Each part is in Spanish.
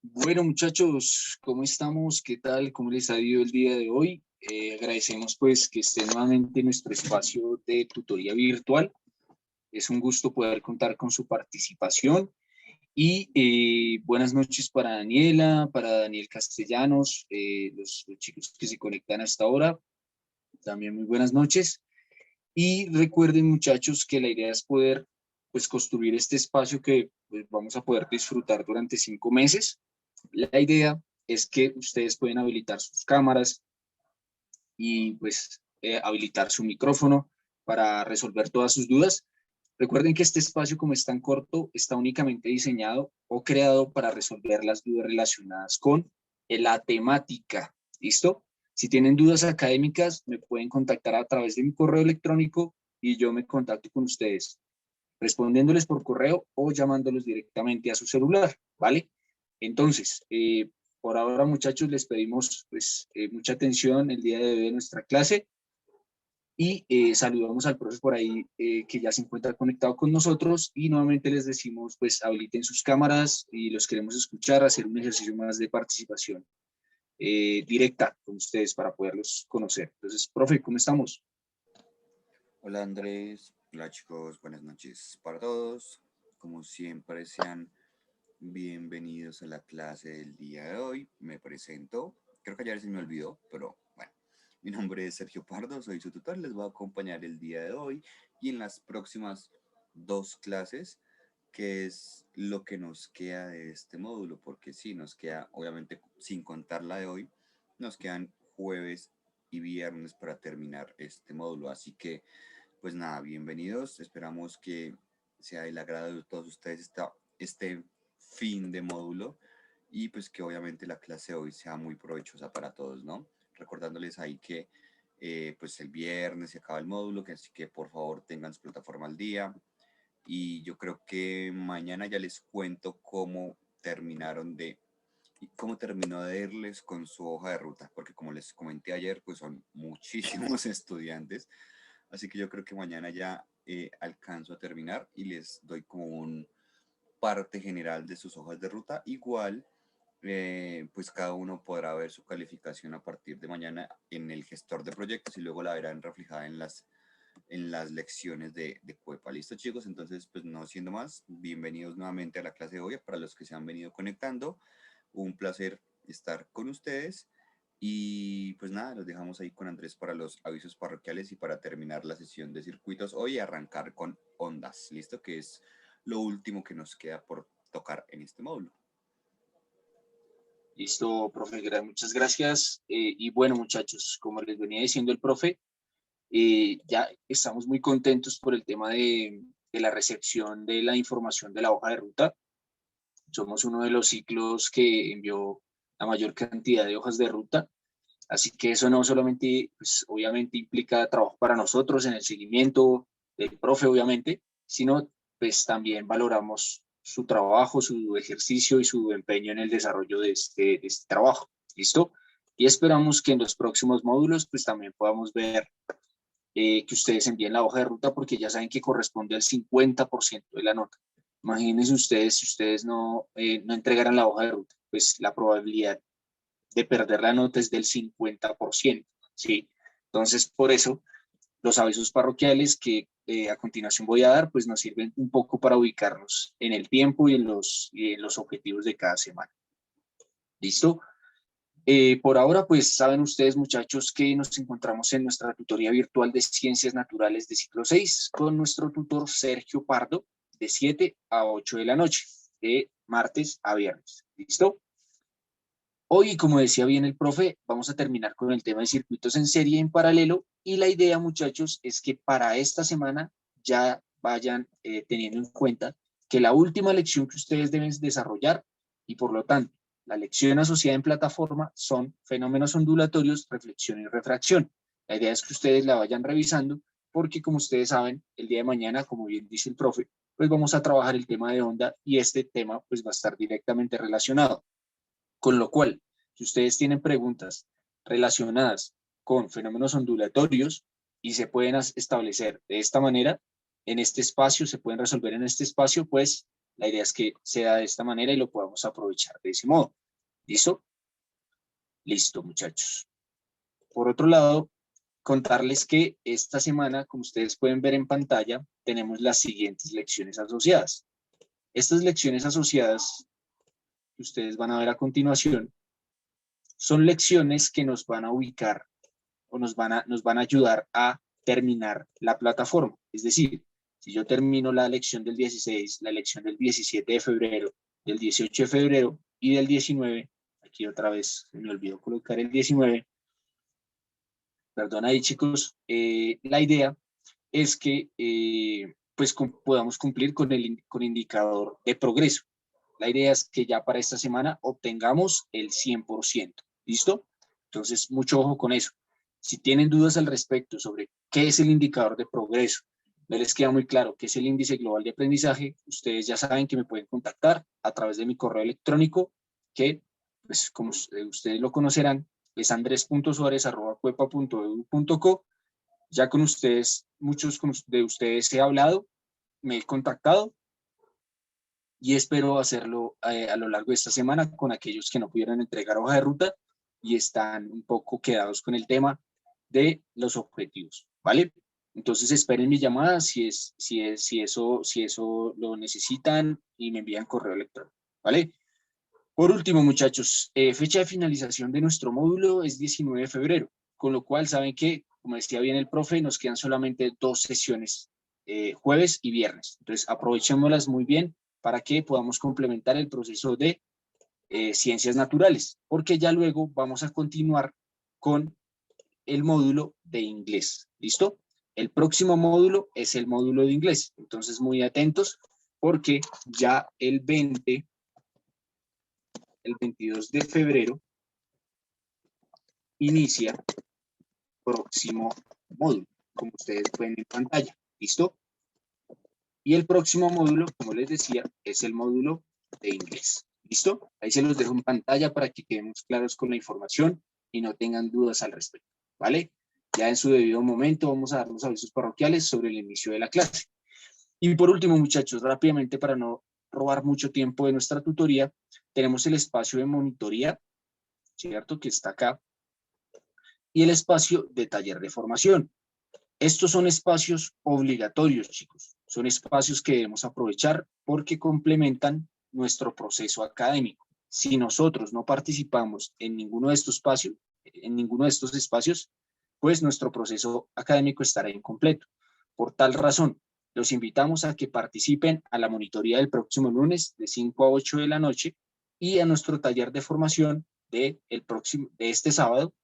Bueno, muchachos, ¿cómo estamos? ¿Qué tal? ¿Cómo les ha ido el día de hoy? Agradecemos pues que estén nuevamente en nuestro espacio de tutoría virtual. Es un gusto poder contar con su participación y buenas noches para Daniela, para Daniel Castellanos, los chicos que se conectan hasta ahora. También muy buenas noches. Y recuerden, muchachos, que la idea es poder pues construir este espacio que pues, vamos a poder disfrutar durante 5 meses. La idea es que ustedes pueden habilitar sus cámaras y pues habilitar su micrófono para resolver todas sus dudas. Recuerden que este espacio, como es tan corto, está únicamente diseñado o creado para resolver las dudas relacionadas con la temática. ¿Listo? Si tienen dudas académicas, me pueden contactar a través de mi correo electrónico y yo me contacto con ustedes, respondiéndoles por correo o llamándolos directamente a su celular, ¿vale? Entonces, por ahora, muchachos, les pedimos pues, mucha atención el día de hoy de nuestra clase y saludamos al profe por ahí que ya se encuentra conectado con nosotros y nuevamente les decimos, pues, habiliten sus cámaras y los queremos escuchar, hacer un ejercicio más de participación directa con ustedes para poderlos conocer. Entonces, profe, ¿cómo estamos? Hola Andrés, hola chicos, buenas noches para todos. Como siempre, sean bienvenidos a la clase del día de hoy. Me presento, creo que ayer se me olvidó, pero bueno, mi nombre es Sergio Pardo, soy su tutor, les voy a acompañar el día de hoy y en las próximas dos clases, que es lo que nos queda de este módulo, porque sí, nos queda, obviamente, sin contar la de hoy, nos quedan jueves y viernes para terminar este módulo, así que pues nada, bienvenidos. Esperamos que sea del agrado de todos ustedes este fin de módulo y pues que obviamente la clase de hoy sea muy provechosa para todos, ¿no? Recordándoles ahí que pues el viernes se acaba el módulo, que así que por favor tengan su plataforma al día. Y yo creo que mañana ya les cuento cómo terminó de irles con su hoja de ruta, porque como les comenté ayer, pues son muchísimos estudiantes. Así que yo creo que mañana ya alcanzo a terminar y les doy como un parte general de sus hojas de ruta. Igual, pues cada uno podrá ver su calificación a partir de mañana en el gestor de proyectos y luego la verán reflejada en las lecciones de Cuepa. ¿Listo, chicos? Entonces, pues no siendo más, bienvenidos nuevamente a la clase de hoy. Para los que se han venido conectando, un placer estar con ustedes. Y pues nada, los dejamos ahí con Andrés para los avisos parroquiales y para terminar la sesión de circuitos hoy y arrancar con ondas, ¿listo? Que es lo último que nos queda por tocar en este módulo. Listo, profe, muchas gracias. Y bueno, muchachos, como les venía diciendo el profe, ya estamos muy contentos por el tema de la recepción de la información de la hoja de ruta. Somos uno de los ciclos que envió la mayor cantidad de hojas de ruta, así que eso no solamente, pues obviamente implica trabajo para nosotros en el seguimiento del profe, obviamente, sino pues también valoramos su trabajo, su ejercicio y su empeño en el desarrollo de este trabajo. ¿Listo? Y esperamos que en los próximos módulos pues también podamos ver que ustedes envíen la hoja de ruta porque ya saben que corresponde al 50% de la nota. Imagínense ustedes, si ustedes no entregaran la hoja de ruta, pues la probabilidad de perder la nota es del 50%, ¿sí? Entonces, por eso, los avisos parroquiales que a continuación voy a dar, pues nos sirven un poco para ubicarnos en el tiempo y en los objetivos de cada semana. ¿Listo? Por ahora, pues saben ustedes, muchachos, que nos encontramos en nuestra tutoría virtual de Ciencias Naturales de ciclo 6 con nuestro tutor Sergio Pardo de 7 a 8 de la noche, de martes a viernes. ¿Listo? Hoy, como decía bien el profe, vamos a terminar con el tema de circuitos en serie en paralelo y la idea, muchachos, es que para esta semana ya vayan teniendo en cuenta que la última lección que ustedes deben desarrollar y por lo tanto la lección asociada en plataforma son fenómenos ondulatorios, reflexión y refracción. La idea es que ustedes la vayan revisando porque como ustedes saben, el día de mañana, como bien dice el profe, pues vamos a trabajar el tema de onda y este tema pues va a estar directamente relacionado. Con lo cual, si ustedes tienen preguntas relacionadas con fenómenos ondulatorios y se pueden establecer de esta manera, en este espacio, se pueden resolver en este espacio, pues La idea es que sea de esta manera y lo podamos aprovechar de ese modo. ¿Listo? Listo, muchachos. Por otro lado, contarles que esta semana, como ustedes pueden ver en pantalla, tenemos las siguientes lecciones asociadas. Estas lecciones asociadas que ustedes van a ver a continuación son lecciones que nos van a ubicar o nos van a ayudar a terminar la plataforma. Es decir, si yo termino la lección del 16, la lección del 17 de febrero, del 18 de febrero y del 19, aquí otra vez me olvidó colocar el 19, perdón ahí chicos, la idea es que pues podamos cumplir con el indicador de progreso. La idea es que ya para esta semana obtengamos el 100%. ¿Listo? Entonces, mucho ojo con eso. Si tienen dudas al respecto sobre qué es el indicador de progreso, no les queda muy claro qué es el índice global de aprendizaje, ustedes ya saben que me pueden contactar a través de mi correo electrónico, que, pues, como ustedes lo conocerán, es andres.suarez@cuepa.edu.co. Ya con ustedes, muchos de ustedes he hablado, me he contactado y espero hacerlo a lo largo de esta semana con aquellos que no pudieron entregar hoja de ruta y están un poco quedados con el tema de los objetivos, ¿vale? Entonces esperen mi llamada si eso lo necesitan y me envían correo electrónico, ¿vale? Por último, muchachos, fecha de finalización de nuestro módulo es 19 de febrero, con lo cual saben que, como decía bien el profe, nos quedan solamente 2 sesiones, jueves y viernes. Entonces, aprovechémoslas muy bien para que podamos complementar el proceso de ciencias naturales, porque ya luego vamos a continuar con el módulo de inglés. ¿Listo? El próximo módulo es el módulo de inglés. Entonces, muy atentos, porque ya el 22 de febrero inicia próximo módulo, como ustedes ven en pantalla. ¿Listo? Y el próximo módulo, como les decía, es el módulo de inglés. ¿Listo? Ahí se los dejo en pantalla para que quedemos claros con la información y no tengan dudas al respecto. ¿Vale? Ya en su debido momento vamos a dar los avisos parroquiales sobre el inicio de la clase. Y por último, muchachos, rápidamente para no robar mucho tiempo de nuestra tutoría, tenemos el espacio de monitoría, ¿cierto? Que está acá. Y el espacio de taller de formación. Estos son espacios obligatorios, chicos. Son espacios que debemos aprovechar porque complementan nuestro proceso académico. Si nosotros no participamos en ninguno de estos espacios, pues nuestro proceso académico estará incompleto. Por tal razón, los invitamos a que participen a la monitoría del próximo lunes de 5 a 8 de la noche y a nuestro taller de formación de este sábado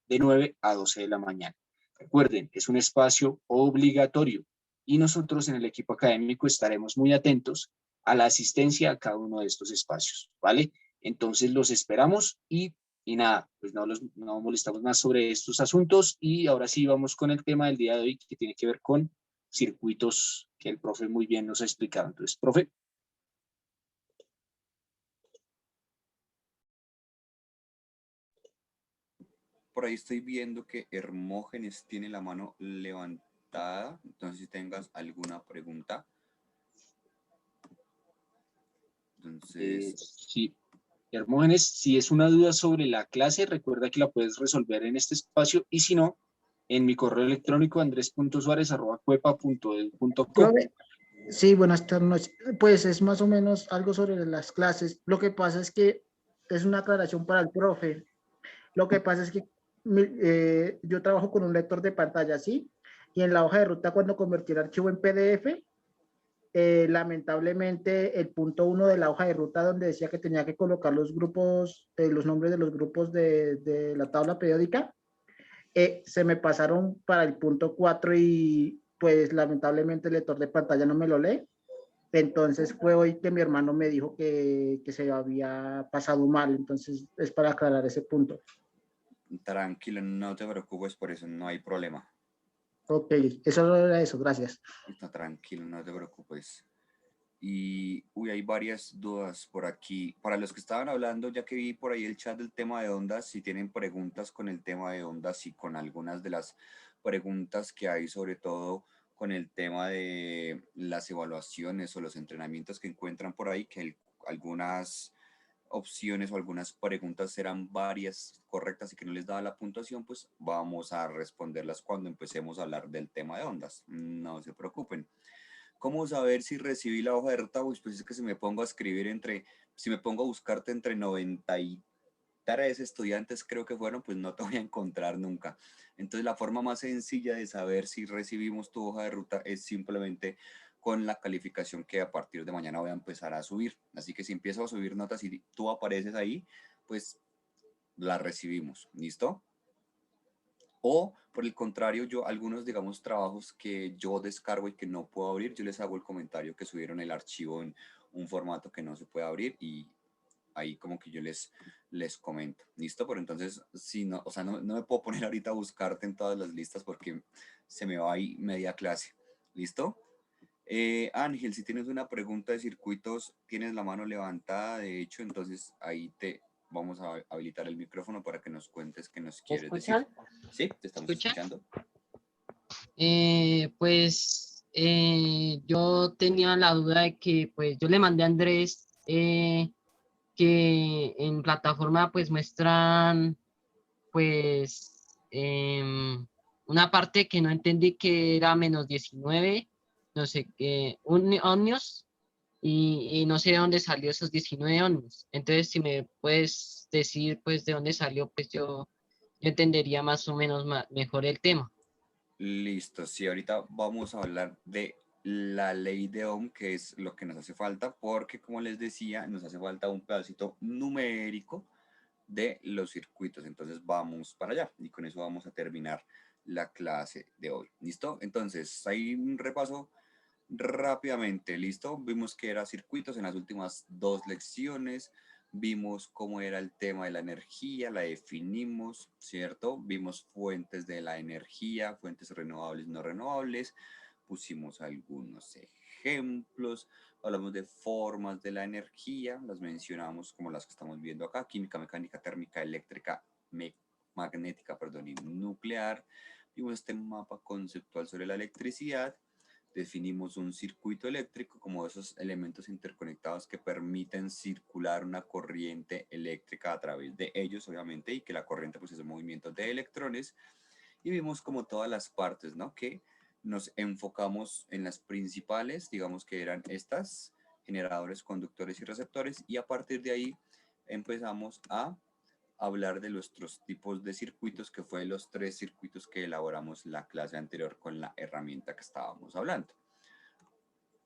de 9 a 12 de la mañana. Recuerden, es un espacio obligatorio y nosotros en el equipo académico estaremos muy atentos a la asistencia a cada uno de estos espacios, ¿vale? Entonces los esperamos y nada, pues no molestamos más sobre estos asuntos y ahora sí vamos con el tema del día de hoy que tiene que ver con circuitos que el profe muy bien nos ha explicado. Entonces, profe. Por ahí estoy viendo que Hermógenes tiene la mano levantada. Entonces, si tengas alguna pregunta. Entonces, Sí, Hermógenes, si es una duda sobre la clase, recuerda que la puedes resolver en este espacio y si no, en mi correo electrónico andres.suarez@cuepa.edu.co. Profe, sí, buenas tardes. Pues es más o menos algo sobre las clases. Lo que pasa es que es una aclaración para el profe. Lo que pasa es que yo trabajo con un lector de pantalla, ¿sí? Y en la hoja de ruta, cuando convertí el archivo en PDF, lamentablemente el punto 1 de la hoja de ruta donde decía que tenía que colocar los grupos, los nombres de los grupos de la tabla periódica, se me pasaron para el punto 4 y pues lamentablemente el lector de pantalla no me lo lee. Entonces fue hoy que mi hermano me dijo que se había pasado mal. Entonces es para aclarar ese punto. tranquilo, no te preocupes por eso, no hay problema. Ok, eso era eso, gracias. Está tranquilo, no te preocupes. Y, hay varias dudas por aquí. Para los que estaban hablando, ya que vi por ahí el chat del tema de ondas, si tienen preguntas con el tema de ondas y con algunas de las preguntas que hay, sobre todo con el tema de las evaluaciones o los entrenamientos que encuentran por ahí, que algunas opciones o algunas preguntas serán varias correctas y que no les daba la puntuación, pues vamos a responderlas cuando empecemos a hablar del tema de ondas. No se preocupen. ¿Cómo saber si recibí la hoja de ruta? Pues es que si me pongo a escribir si me pongo a buscarte entre 93 estudiantes, creo que fueron, pues no te voy a encontrar nunca. Entonces la forma más sencilla de saber si recibimos tu hoja de ruta es simplemente con la calificación que a partir de mañana voy a empezar a subir. Así que si empiezo a subir notas y tú apareces ahí, pues la recibimos. ¿Listo? O por el contrario, yo algunos, digamos, trabajos que yo descargo y que no puedo abrir, yo les hago el comentario que subieron el archivo en un formato que no se puede abrir y ahí como que yo les comento. ¿Listo? Pero entonces, si no, o sea, no me puedo poner ahorita a buscarte en todas las listas porque se me va ahí media clase. ¿Listo? Ángel, si tienes una pregunta de circuitos, tienes la mano levantada, de hecho, entonces ahí te vamos a habilitar el micrófono para que nos cuentes qué nos ¿Me quieres decir. escuchan? Sí, te estamos ¿Escuchan? escuchando. Yo tenía la duda de que pues yo le mandé a Andrés que en plataforma pues muestran pues una parte que no entendí que era -19, no sé qué, ohmios y no sé de dónde salió esos 19 ohmios. Entonces si me puedes decir pues de dónde salió, pues yo entendería más o menos mejor el tema. Listo, sí, ahorita vamos a hablar de la ley de Ohm, que es lo que nos hace falta, porque como les decía, nos hace falta un pedacito numérico de los circuitos. Entonces vamos para allá y con eso vamos a terminar la clase de hoy. ¿Listo? Entonces, hay un repaso rápidamente. ¿Listo? Vimos que era circuitos en las últimas 2 lecciones. Vimos cómo era el tema de la energía, la definimos, ¿cierto? Vimos fuentes de la energía, fuentes renovables, no renovables. Pusimos algunos ejemplos, hablamos de formas de la energía, las mencionamos como las que estamos viendo acá: química, mecánica, térmica, eléctrica, magnética, perdón, y nuclear. Vimos este mapa conceptual sobre la electricidad. Definimos un circuito eléctrico como esos elementos interconectados que permiten circular una corriente eléctrica a través de ellos, obviamente, y que la corriente pues es un movimiento de electrones. Y vimos como todas las partes, ¿no? Que nos enfocamos en las principales, digamos que eran estas: generadores, conductores y receptores, y a partir de ahí empezamos a hablar de nuestros tipos de circuitos, que fue los 3 circuitos que elaboramos la clase anterior con la herramienta que estábamos hablando.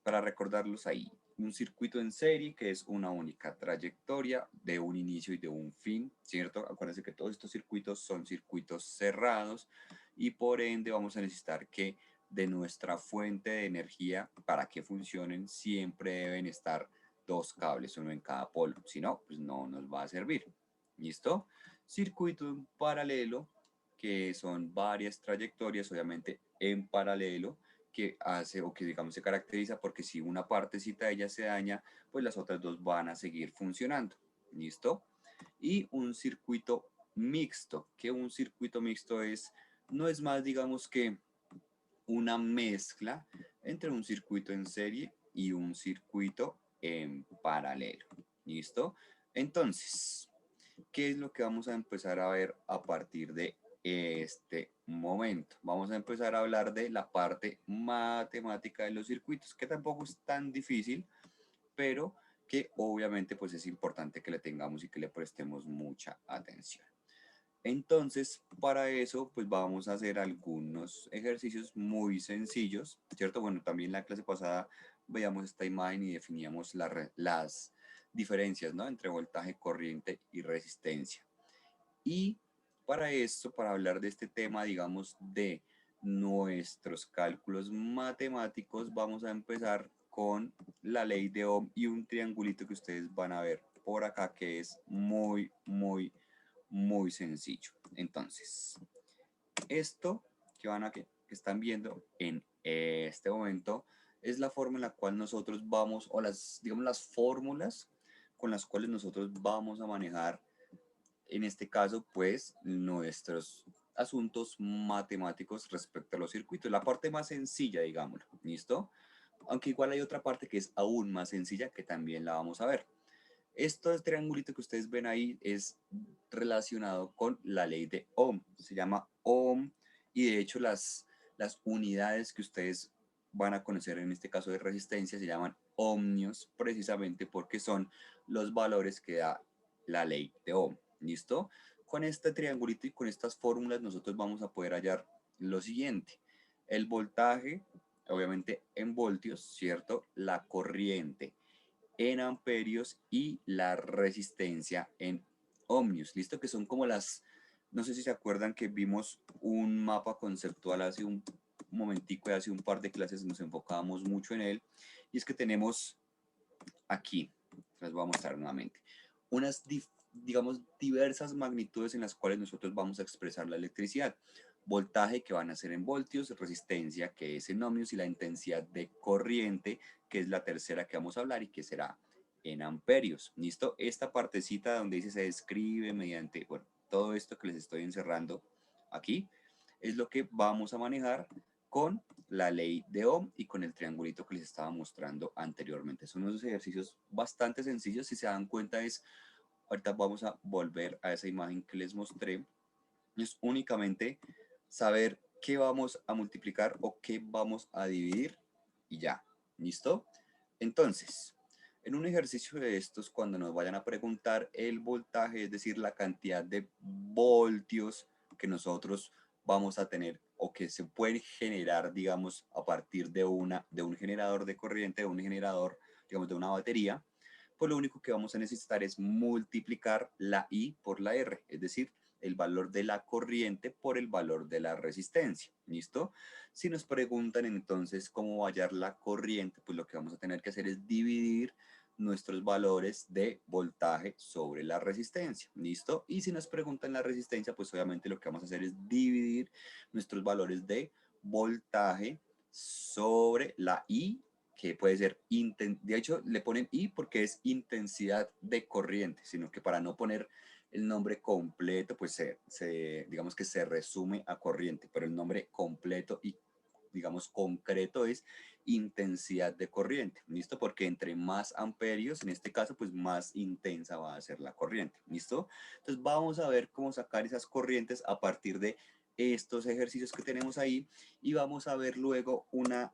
Para recordarlos ahí: un circuito en serie, que es una única trayectoria de un inicio y de un fin, ¿cierto? Acuérdense que todos estos circuitos son circuitos cerrados y por ende vamos a necesitar que de nuestra fuente de energía, para que funcionen, siempre deben estar 2 cables, uno en cada polo, si no, pues no nos va a servir. ¿Listo? Circuito en paralelo, que son varias trayectorias, obviamente en paralelo, que hace o que digamos se caracteriza porque si una partecita de ella se daña, pues las otras 2 van a seguir funcionando. ¿Listo? Y un circuito mixto, que un circuito mixto no es más, digamos, que una mezcla entre un circuito en serie y un circuito en paralelo. ¿Listo? Entonces, ¿qué es lo que vamos a empezar a ver a partir de este momento? Vamos a empezar a hablar de la parte matemática de los circuitos, que tampoco es tan difícil, pero que obviamente pues es importante que le tengamos y que le prestemos mucha atención. Entonces, para eso, pues vamos a hacer algunos ejercicios muy sencillos, ¿cierto? Bueno, también la clase pasada veíamos esta imagen y definíamos las diferencias, ¿no? Entre voltaje, corriente y resistencia. Y para esto, para hablar de este tema, digamos, de nuestros cálculos matemáticos, vamos a empezar con la ley de Ohm y un triangulito que ustedes van a ver por acá, que es muy, muy, muy sencillo. Entonces, esto que están viendo en este momento es la forma en la cual nosotros vamos, o digamos, las fórmulas con las cuales nosotros vamos a manejar, en este caso, pues, nuestros asuntos matemáticos respecto a los circuitos. La parte más sencilla, digámoslo, ¿listo? Aunque igual hay otra parte que es aún más sencilla que también la vamos a ver. Este triangulito que ustedes ven ahí es relacionado con la ley de Ohm. Se llama Ohm y de hecho las unidades que ustedes van a conocer en este caso de resistencia se llaman ohmios precisamente porque son los valores que da la ley de Ohm. ¿Listo? Con este triangulito y con estas fórmulas nosotros vamos a poder hallar lo siguiente. El voltaje, obviamente en voltios, ¿cierto? La corriente en amperios y la resistencia en ohmios. ¿Listo? Que son como las, no sé si se acuerdan que vimos un mapa conceptual hace un momentico, hace un par de clases nos enfocábamos mucho en él, y es que tenemos aquí, les voy a mostrar nuevamente, unas digamos diversas magnitudes en las cuales nosotros vamos a expresar la electricidad. Voltaje, que van a ser en voltios, resistencia, que es en ohmios, y la intensidad de corriente, que es la tercera que vamos a hablar y que será en amperios. ¿Listo? Esta partecita donde dice se describe mediante, bueno, todo esto que les estoy encerrando aquí, es lo que vamos a manejar con la ley de Ohm y con el triangulito que les estaba mostrando anteriormente. Son unos ejercicios bastante sencillos. Si se dan cuenta ahorita vamos a volver a esa imagen que les mostré, es únicamente saber qué vamos a multiplicar o qué vamos a dividir y ya, ¿listo? Entonces, en un ejercicio de estos, cuando nos vayan a preguntar el voltaje, es decir, la cantidad de voltios que nosotros vamos a tener o que se pueden generar, digamos, a partir de un generador de corriente, de un generador, digamos, de una batería, pues lo único que vamos a necesitar es multiplicar la I por la R, es decir, el valor de la corriente por el valor de la resistencia. ¿Listo? Si nos preguntan entonces cómo hallar la corriente, pues lo que vamos a tener que hacer es dividir nuestros valores de voltaje sobre la resistencia. ¿Listo? Y si nos preguntan la resistencia, pues obviamente lo que vamos a hacer es dividir nuestros valores de voltaje sobre la I, que puede ser, de hecho le ponen I porque es intensidad de corriente, sino que para no poner el nombre completo, pues digamos que se resume a corriente, pero el nombre completo y digamos concreto es intensidad de corriente, ¿listo? Porque entre más amperios, en este caso, pues más intensa va a ser la corriente, ¿listo? Entonces vamos a ver cómo sacar esas corrientes a partir de estos ejercicios que tenemos ahí, y vamos a ver luego una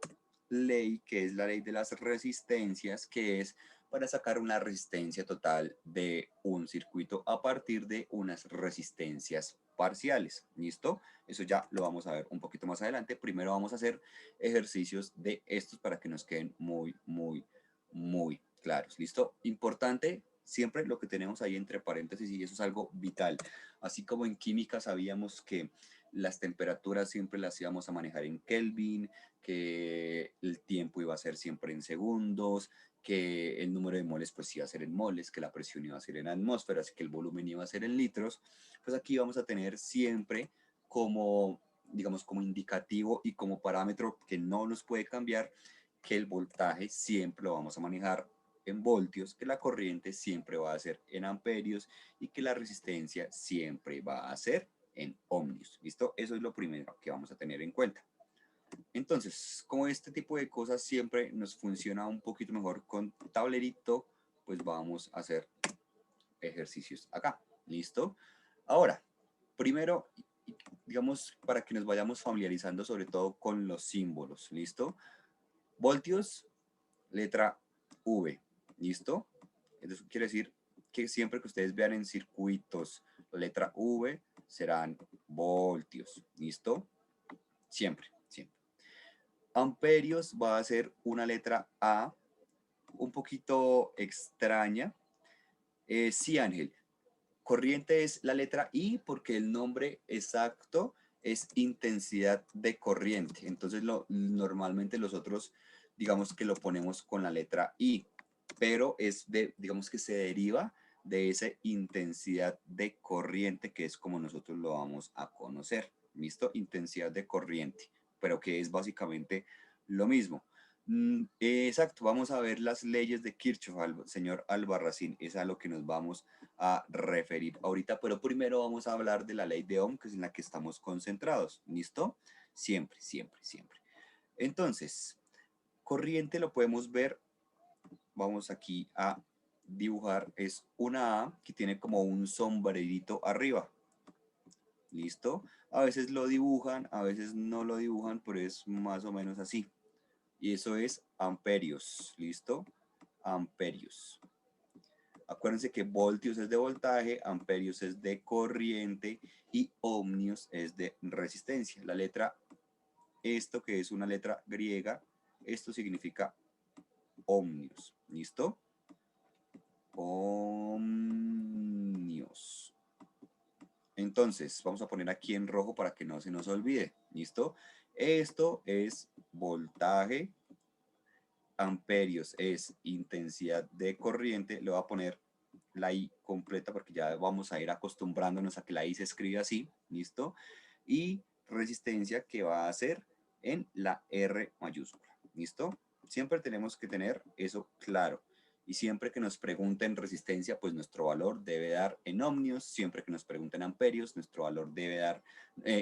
ley que es la ley de las resistencias, que es para sacar una resistencia total de un circuito a partir de unas resistencias parciales. ¿Listo? Eso ya lo vamos a ver un poquito más adelante. Primero vamos a hacer ejercicios de estos para que nos queden muy, muy, muy claros. ¿Listo? Importante siempre lo que tenemos ahí entre paréntesis, y eso es algo vital. Así como en química sabíamos que las temperaturas siempre las íbamos a manejar en Kelvin, que el tiempo iba a ser siempre en segundos, que el número de moles pues iba a ser en moles, que la presión iba a ser en atmósferas, que el volumen iba a ser en litros. Pues aquí vamos a tener siempre como, digamos, como indicativo y como parámetro que no nos puede cambiar, que el voltaje siempre lo vamos a manejar en voltios, que la corriente siempre va a ser en amperios y que la resistencia siempre va a ser en ohmios. ¿Listo? Eso es lo primero que vamos a tener en cuenta. Entonces, como este tipo de cosas siempre nos funciona un poquito mejor con tablerito, pues vamos a hacer ejercicios acá. ¿Listo? Ahora, primero, digamos, para que nos vayamos familiarizando sobre todo con los símbolos. ¿Listo? Voltios, letra V. ¿Listo? Eso quiere decir que siempre que ustedes vean en circuitos la letra V, serán voltios. ¿Listo? Siempre, siempre. Amperios va a ser una letra A, un poquito extraña. Sí, Ángel. Corriente es la letra I porque el nombre exacto es intensidad de corriente. Entonces normalmente los otros, digamos que lo ponemos con la letra I, pero digamos que se deriva de esa intensidad de corriente, que es como nosotros lo vamos a conocer. ¿Listo? Intensidad de corriente, pero que es básicamente lo mismo. Exacto, vamos a ver las leyes de Kirchhoff, señor Albarracín, es a lo que nos vamos a referir ahorita, pero primero vamos a hablar de la ley de Ohm, que es en la que estamos concentrados, ¿listo? Siempre, siempre, siempre. Entonces, corriente lo podemos ver, vamos aquí a dibujar, es una A que tiene como un sombrerito arriba, ¿listo? A veces lo dibujan, a veces no lo dibujan, pero es más o menos así. Y eso es amperios, ¿listo? Amperios. Acuérdense que voltios es de voltaje, amperios es de corriente y ohmios es de resistencia. La letra, esto que es una letra griega, esto significa ohmios, ¿listo? Ohmios. Entonces, vamos a poner aquí en rojo para que no se nos olvide, ¿listo? Esto es voltaje, amperios es intensidad de corriente, le voy a poner la I completa porque ya vamos a ir acostumbrándonos a que la I se escribe así, ¿listo? Y resistencia que va a ser en la R mayúscula, ¿listo? Siempre tenemos que tener eso claro. Y siempre que nos pregunten resistencia, pues nuestro valor debe dar en ohmios. Siempre que nos pregunten amperios, nuestro valor debe dar,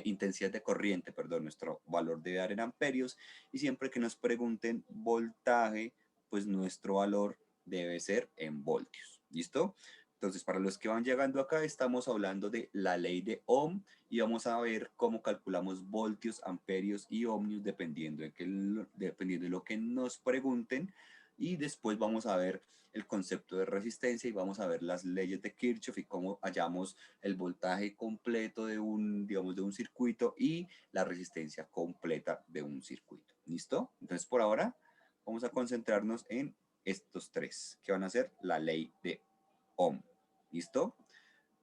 intensidad de corriente, perdón, nuestro valor debe dar en amperios. Y siempre que nos pregunten voltaje, pues nuestro valor debe ser en voltios. ¿Listo? Entonces, para los que van llegando acá, estamos hablando de la ley de Ohm y vamos a ver cómo calculamos voltios, amperios y ohmios dependiendo de lo que nos pregunten. Y después vamos a ver el concepto de resistencia y vamos a ver las leyes de Kirchhoff y cómo hallamos el voltaje completo de un, digamos, de un circuito y la resistencia completa de un circuito. ¿Listo? Entonces, por ahora, vamos a concentrarnos en estos tres, que van a ser la ley de Ohm. ¿Listo?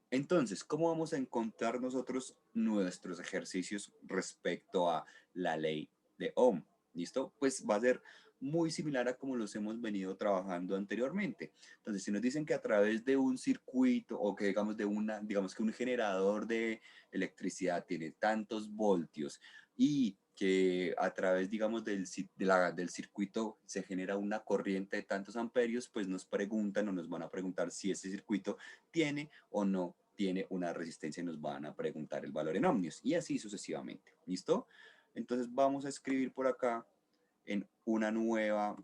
Entonces, ¿cómo vamos a encontrar nosotros nuestros ejercicios respecto a la ley de Ohm? ¿Listo? Pues va a ser muy similar a como los hemos venido trabajando anteriormente. Entonces, si nos dicen que a través de un circuito o que digamos que un generador de electricidad tiene tantos voltios y que a través, digamos, del circuito se genera una corriente de tantos amperios, pues nos preguntan o nos van a preguntar si ese circuito tiene o no tiene una resistencia y nos van a preguntar el valor en ohmios y así sucesivamente. ¿Listo? Entonces vamos a escribir por acá en una nueva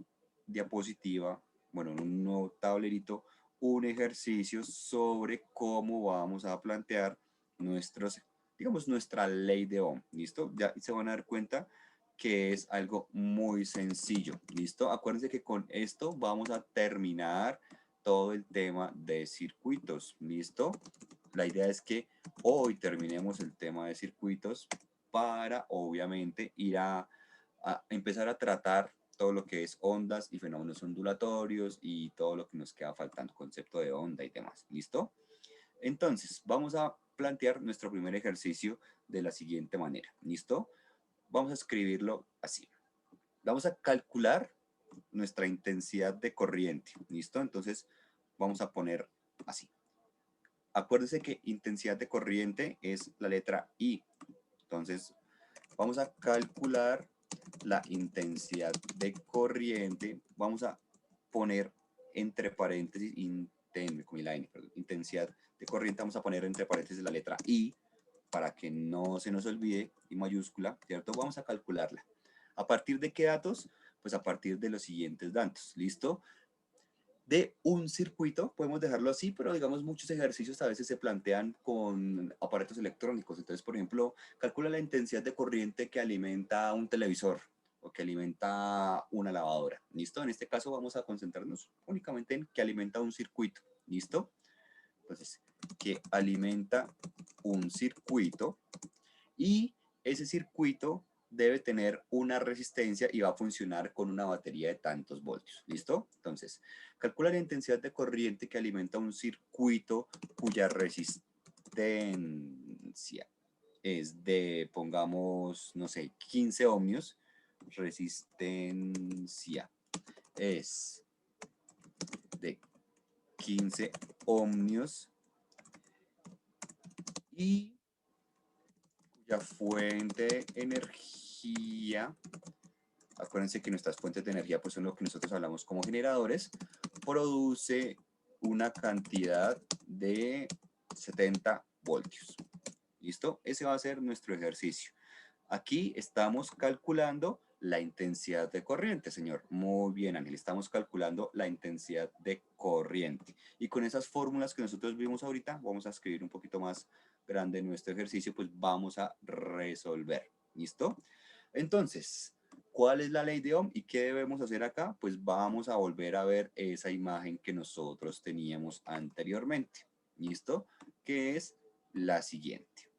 diapositiva, bueno, en un nuevo tablerito, un ejercicio sobre cómo vamos a plantear digamos, nuestra ley de Ohm. ¿Listo? Ya se van a dar cuenta que es algo muy sencillo. ¿Listo? Acuérdense que con esto vamos a terminar todo el tema de circuitos. ¿Listo? La idea es que hoy terminemos el tema de circuitos para, obviamente, ir a empezar a tratar todo lo que es ondas y fenómenos ondulatorios y todo lo que nos queda faltando, concepto de onda y demás. ¿Listo? Entonces, vamos a plantear nuestro primer ejercicio de la siguiente manera. ¿Listo? Vamos a escribirlo así. Vamos a calcular nuestra intensidad de corriente. ¿Listo? Entonces, vamos a poner así. Acuérdense que intensidad de corriente es la letra I. Entonces, vamos a calcular la intensidad de corriente. Vamos a poner entre paréntesis, intensidad de corriente, vamos a poner entre paréntesis la letra I para que no se nos olvide, I mayúscula, ¿cierto? Vamos a calcularla. ¿A partir de qué datos? Pues a partir de los siguientes datos, ¿listo? De un circuito, podemos dejarlo así, pero digamos muchos ejercicios a veces se plantean con aparatos electrónicos. Entonces, por ejemplo, calcula la intensidad de corriente que alimenta un televisor o que alimenta una lavadora. ¿Listo? En este caso vamos a concentrarnos únicamente en que alimenta un circuito. ¿Listo? Entonces, que alimenta un circuito y ese circuito debe tener una resistencia y va a funcionar con una batería de tantos voltios. ¿Listo? Entonces, calcula la intensidad de corriente que alimenta un circuito cuya resistencia es de, pongamos, no sé, 15 ohmios. Resistencia es de 15 ohmios y cuya fuente de energía, acuérdense que nuestras fuentes de energía pues son lo que nosotros hablamos como generadores, produce una cantidad de 70 voltios. ¿Listo? Ese va a ser nuestro ejercicio. Aquí estamos calculando la intensidad de corriente, señor. Muy bien, Ángel. Estamos calculando la intensidad de corriente. Y con esas fórmulas que nosotros vimos ahorita, vamos a escribir un poquito más grande nuestro ejercicio, pues vamos a resolver. ¿Listo? Entonces, ¿cuál es la ley de Ohm y qué debemos hacer acá? Pues vamos a volver a ver esa imagen que nosotros teníamos anteriormente. ¿Listo? Que es la siguiente.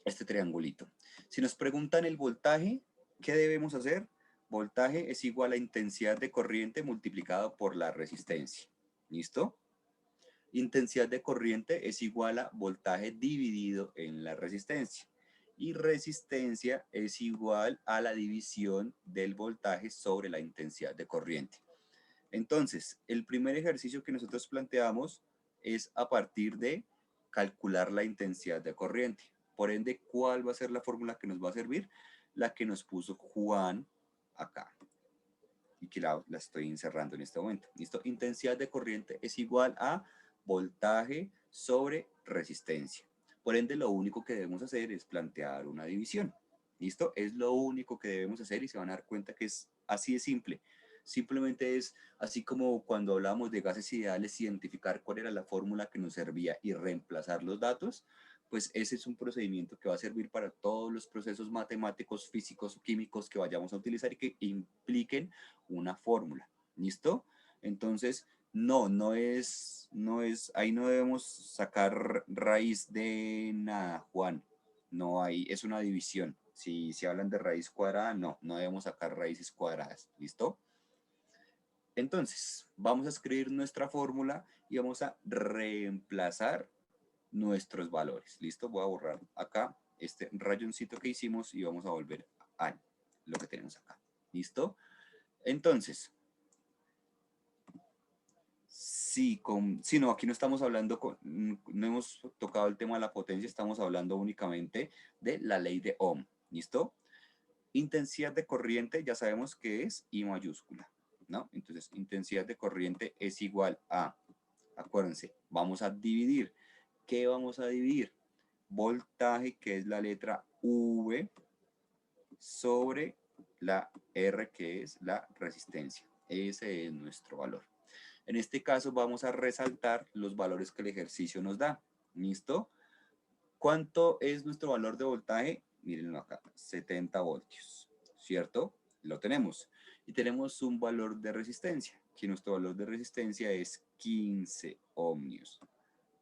Este triangulito. Si nos preguntan el voltaje, ¿qué debemos hacer? Voltaje es igual a intensidad de corriente multiplicado por la resistencia. ¿Listo? Intensidad de corriente es igual a voltaje dividido en la resistencia. Y resistencia es igual a la división del voltaje sobre la intensidad de corriente. Entonces, el primer ejercicio que nosotros planteamos es a partir de calcular la intensidad de corriente. Por ende, ¿cuál va a ser la fórmula que nos va a servir? La que nos puso Juan acá. Y que la estoy encerrando en este momento. ¿Listo? Intensidad de corriente es igual a voltaje sobre resistencia. Por ende, lo único que debemos hacer es plantear una división. ¿Listo? Es lo único que debemos hacer y se van a dar cuenta que es así de simple. Simplemente es así como cuando hablamos de gases ideales, identificar cuál era la fórmula que nos servía y reemplazar los datos, pues ese es un procedimiento que va a servir para todos los procesos matemáticos, físicos o químicos que vayamos a utilizar y que impliquen una fórmula. ¿Listo? Entonces, no es, ahí no debemos sacar raíz de nada, Juan. No, ahí es una división. Si hablan de raíz cuadrada, no debemos sacar raíces cuadradas. ¿Listo? Entonces, vamos a escribir nuestra fórmula y vamos a reemplazar nuestros valores. ¿Listo? Voy a borrar acá este rayoncito que hicimos y vamos a volver a lo que tenemos acá. ¿Listo? Entonces, no, aquí no estamos hablando, no hemos tocado el tema de la potencia, estamos hablando únicamente de la ley de Ohm. ¿Listo? Intensidad de corriente ya sabemos que es I mayúscula, ¿no? Entonces, intensidad de corriente es igual a, acuérdense, vamos a dividir. ¿Qué vamos a dividir? Voltaje, que es la letra V, sobre la R, que es la resistencia. Ese es nuestro valor. En este caso vamos a resaltar los valores que el ejercicio nos da. ¿Listo? ¿Cuánto es nuestro valor de voltaje? Mírenlo acá, 70 voltios, ¿cierto? Lo tenemos. Y tenemos un valor de resistencia, que nuestro valor de resistencia es 15 ohmios.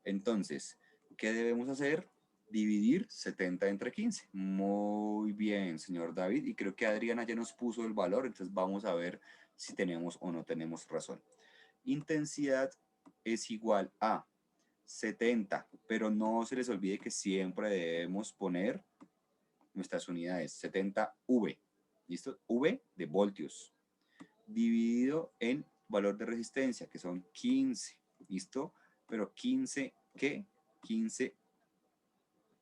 Entonces, ¿qué debemos hacer? Dividir 70 entre 15. Muy bien, señor David. Y creo que Adriana ya nos puso el valor, entonces vamos a ver si tenemos o no tenemos razón. Intensidad es igual a 70, pero no se les olvide que siempre debemos poner nuestras unidades, 70 V, ¿listo? V de voltios, dividido en valor de resistencia, que son 15, ¿listo? Pero 15, ¿qué? 15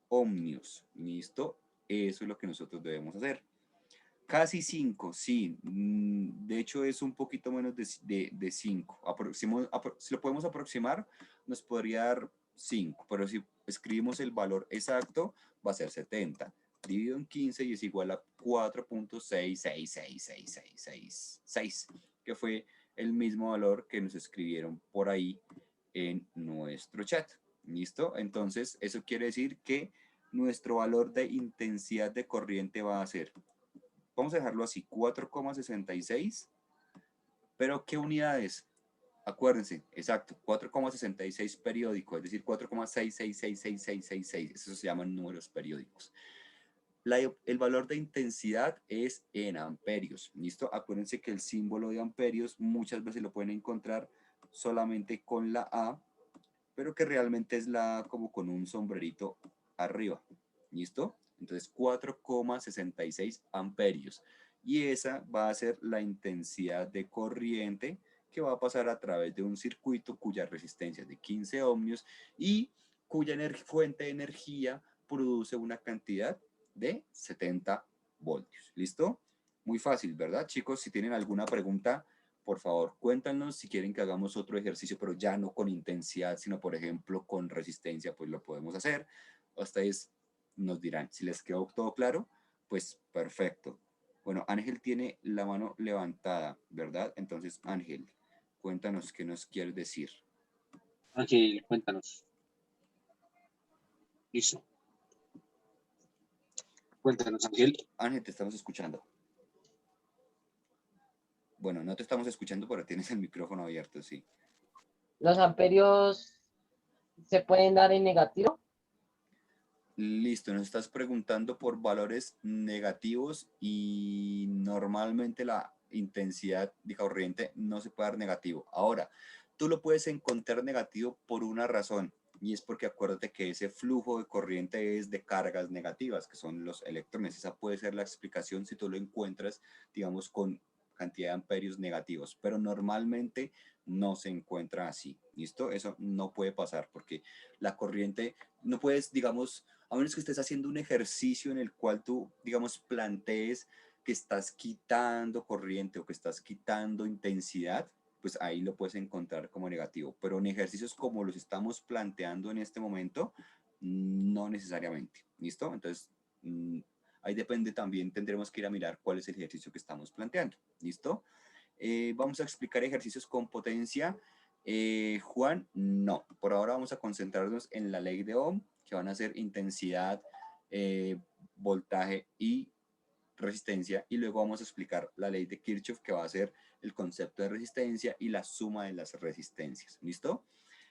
ohmios, ¿listo? Eso es lo que nosotros debemos hacer. Casi 5, sí. De hecho, es un poquito menos de 5. Si lo podemos aproximar, nos podría dar 5. Pero si escribimos el valor exacto, va a ser 70. Dividido en 15 y es igual a 4.6666666, que fue el mismo valor que nos escribieron por ahí en nuestro chat. ¿Listo? Entonces, eso quiere decir que nuestro valor de intensidad de corriente va a ser, vamos a dejarlo así, 4,66, pero ¿qué unidades? Acuérdense, exacto, 4,66 periódico, es decir, 4,666666, esos se llaman números periódicos. El valor de intensidad es en amperios, ¿listo? Acuérdense que el símbolo de amperios muchas veces lo pueden encontrar solamente con la A, pero que realmente es la A como con un sombrerito arriba, ¿listo? Entonces 4,66 amperios. Y esa va a ser la intensidad de corriente que va a pasar a través de un circuito cuya resistencia es de 15 ohmios y cuya fuente de energía produce una cantidad de 70 voltios. ¿Listo? Muy fácil, ¿verdad, chicos? Si tienen alguna pregunta, por favor, cuéntanos. Si quieren que hagamos otro ejercicio, pero ya no con intensidad, sino, por ejemplo, con resistencia, pues lo podemos hacer. Ustedes nos dirán, si les quedó todo claro, pues perfecto. Bueno, Ángel tiene la mano levantada, ¿verdad? Entonces, Ángel, cuéntanos qué nos quieres decir. Ángel, cuéntanos. Listo. Cuéntanos, Ángel. Ángel, te estamos escuchando. Bueno, no te estamos escuchando, pero tienes el micrófono abierto, sí. ¿Los amperios se pueden dar en negativo? Listo, nos estás preguntando por valores negativos y normalmente la intensidad de corriente no se puede dar negativo. Ahora, tú lo puedes encontrar negativo por una razón y es porque acuérdate que ese flujo de corriente es de cargas negativas, que son los electrones. Esa puede ser la explicación si tú lo encuentras, digamos, con cantidad de amperios negativos, pero normalmente no se encuentra así. ¿Listo? Eso no puede pasar porque la corriente no puedes, digamos, a menos que estés haciendo un ejercicio en el cual tú, digamos, plantees que estás quitando corriente o que estás quitando intensidad, pues ahí lo puedes encontrar como negativo. Pero en ejercicios como los estamos planteando en este momento, no necesariamente. ¿Listo? Entonces, ahí depende también, tendremos que ir a mirar cuál es el ejercicio que estamos planteando. ¿Listo? Vamos a explicar ejercicios con potencia. Juan, no. Por ahora vamos a concentrarnos en la ley de Ohm, que van a ser intensidad, voltaje y resistencia, y luego vamos a explicar la ley de Kirchhoff, que va a ser el concepto de resistencia y la suma de las resistencias. ¿Listo?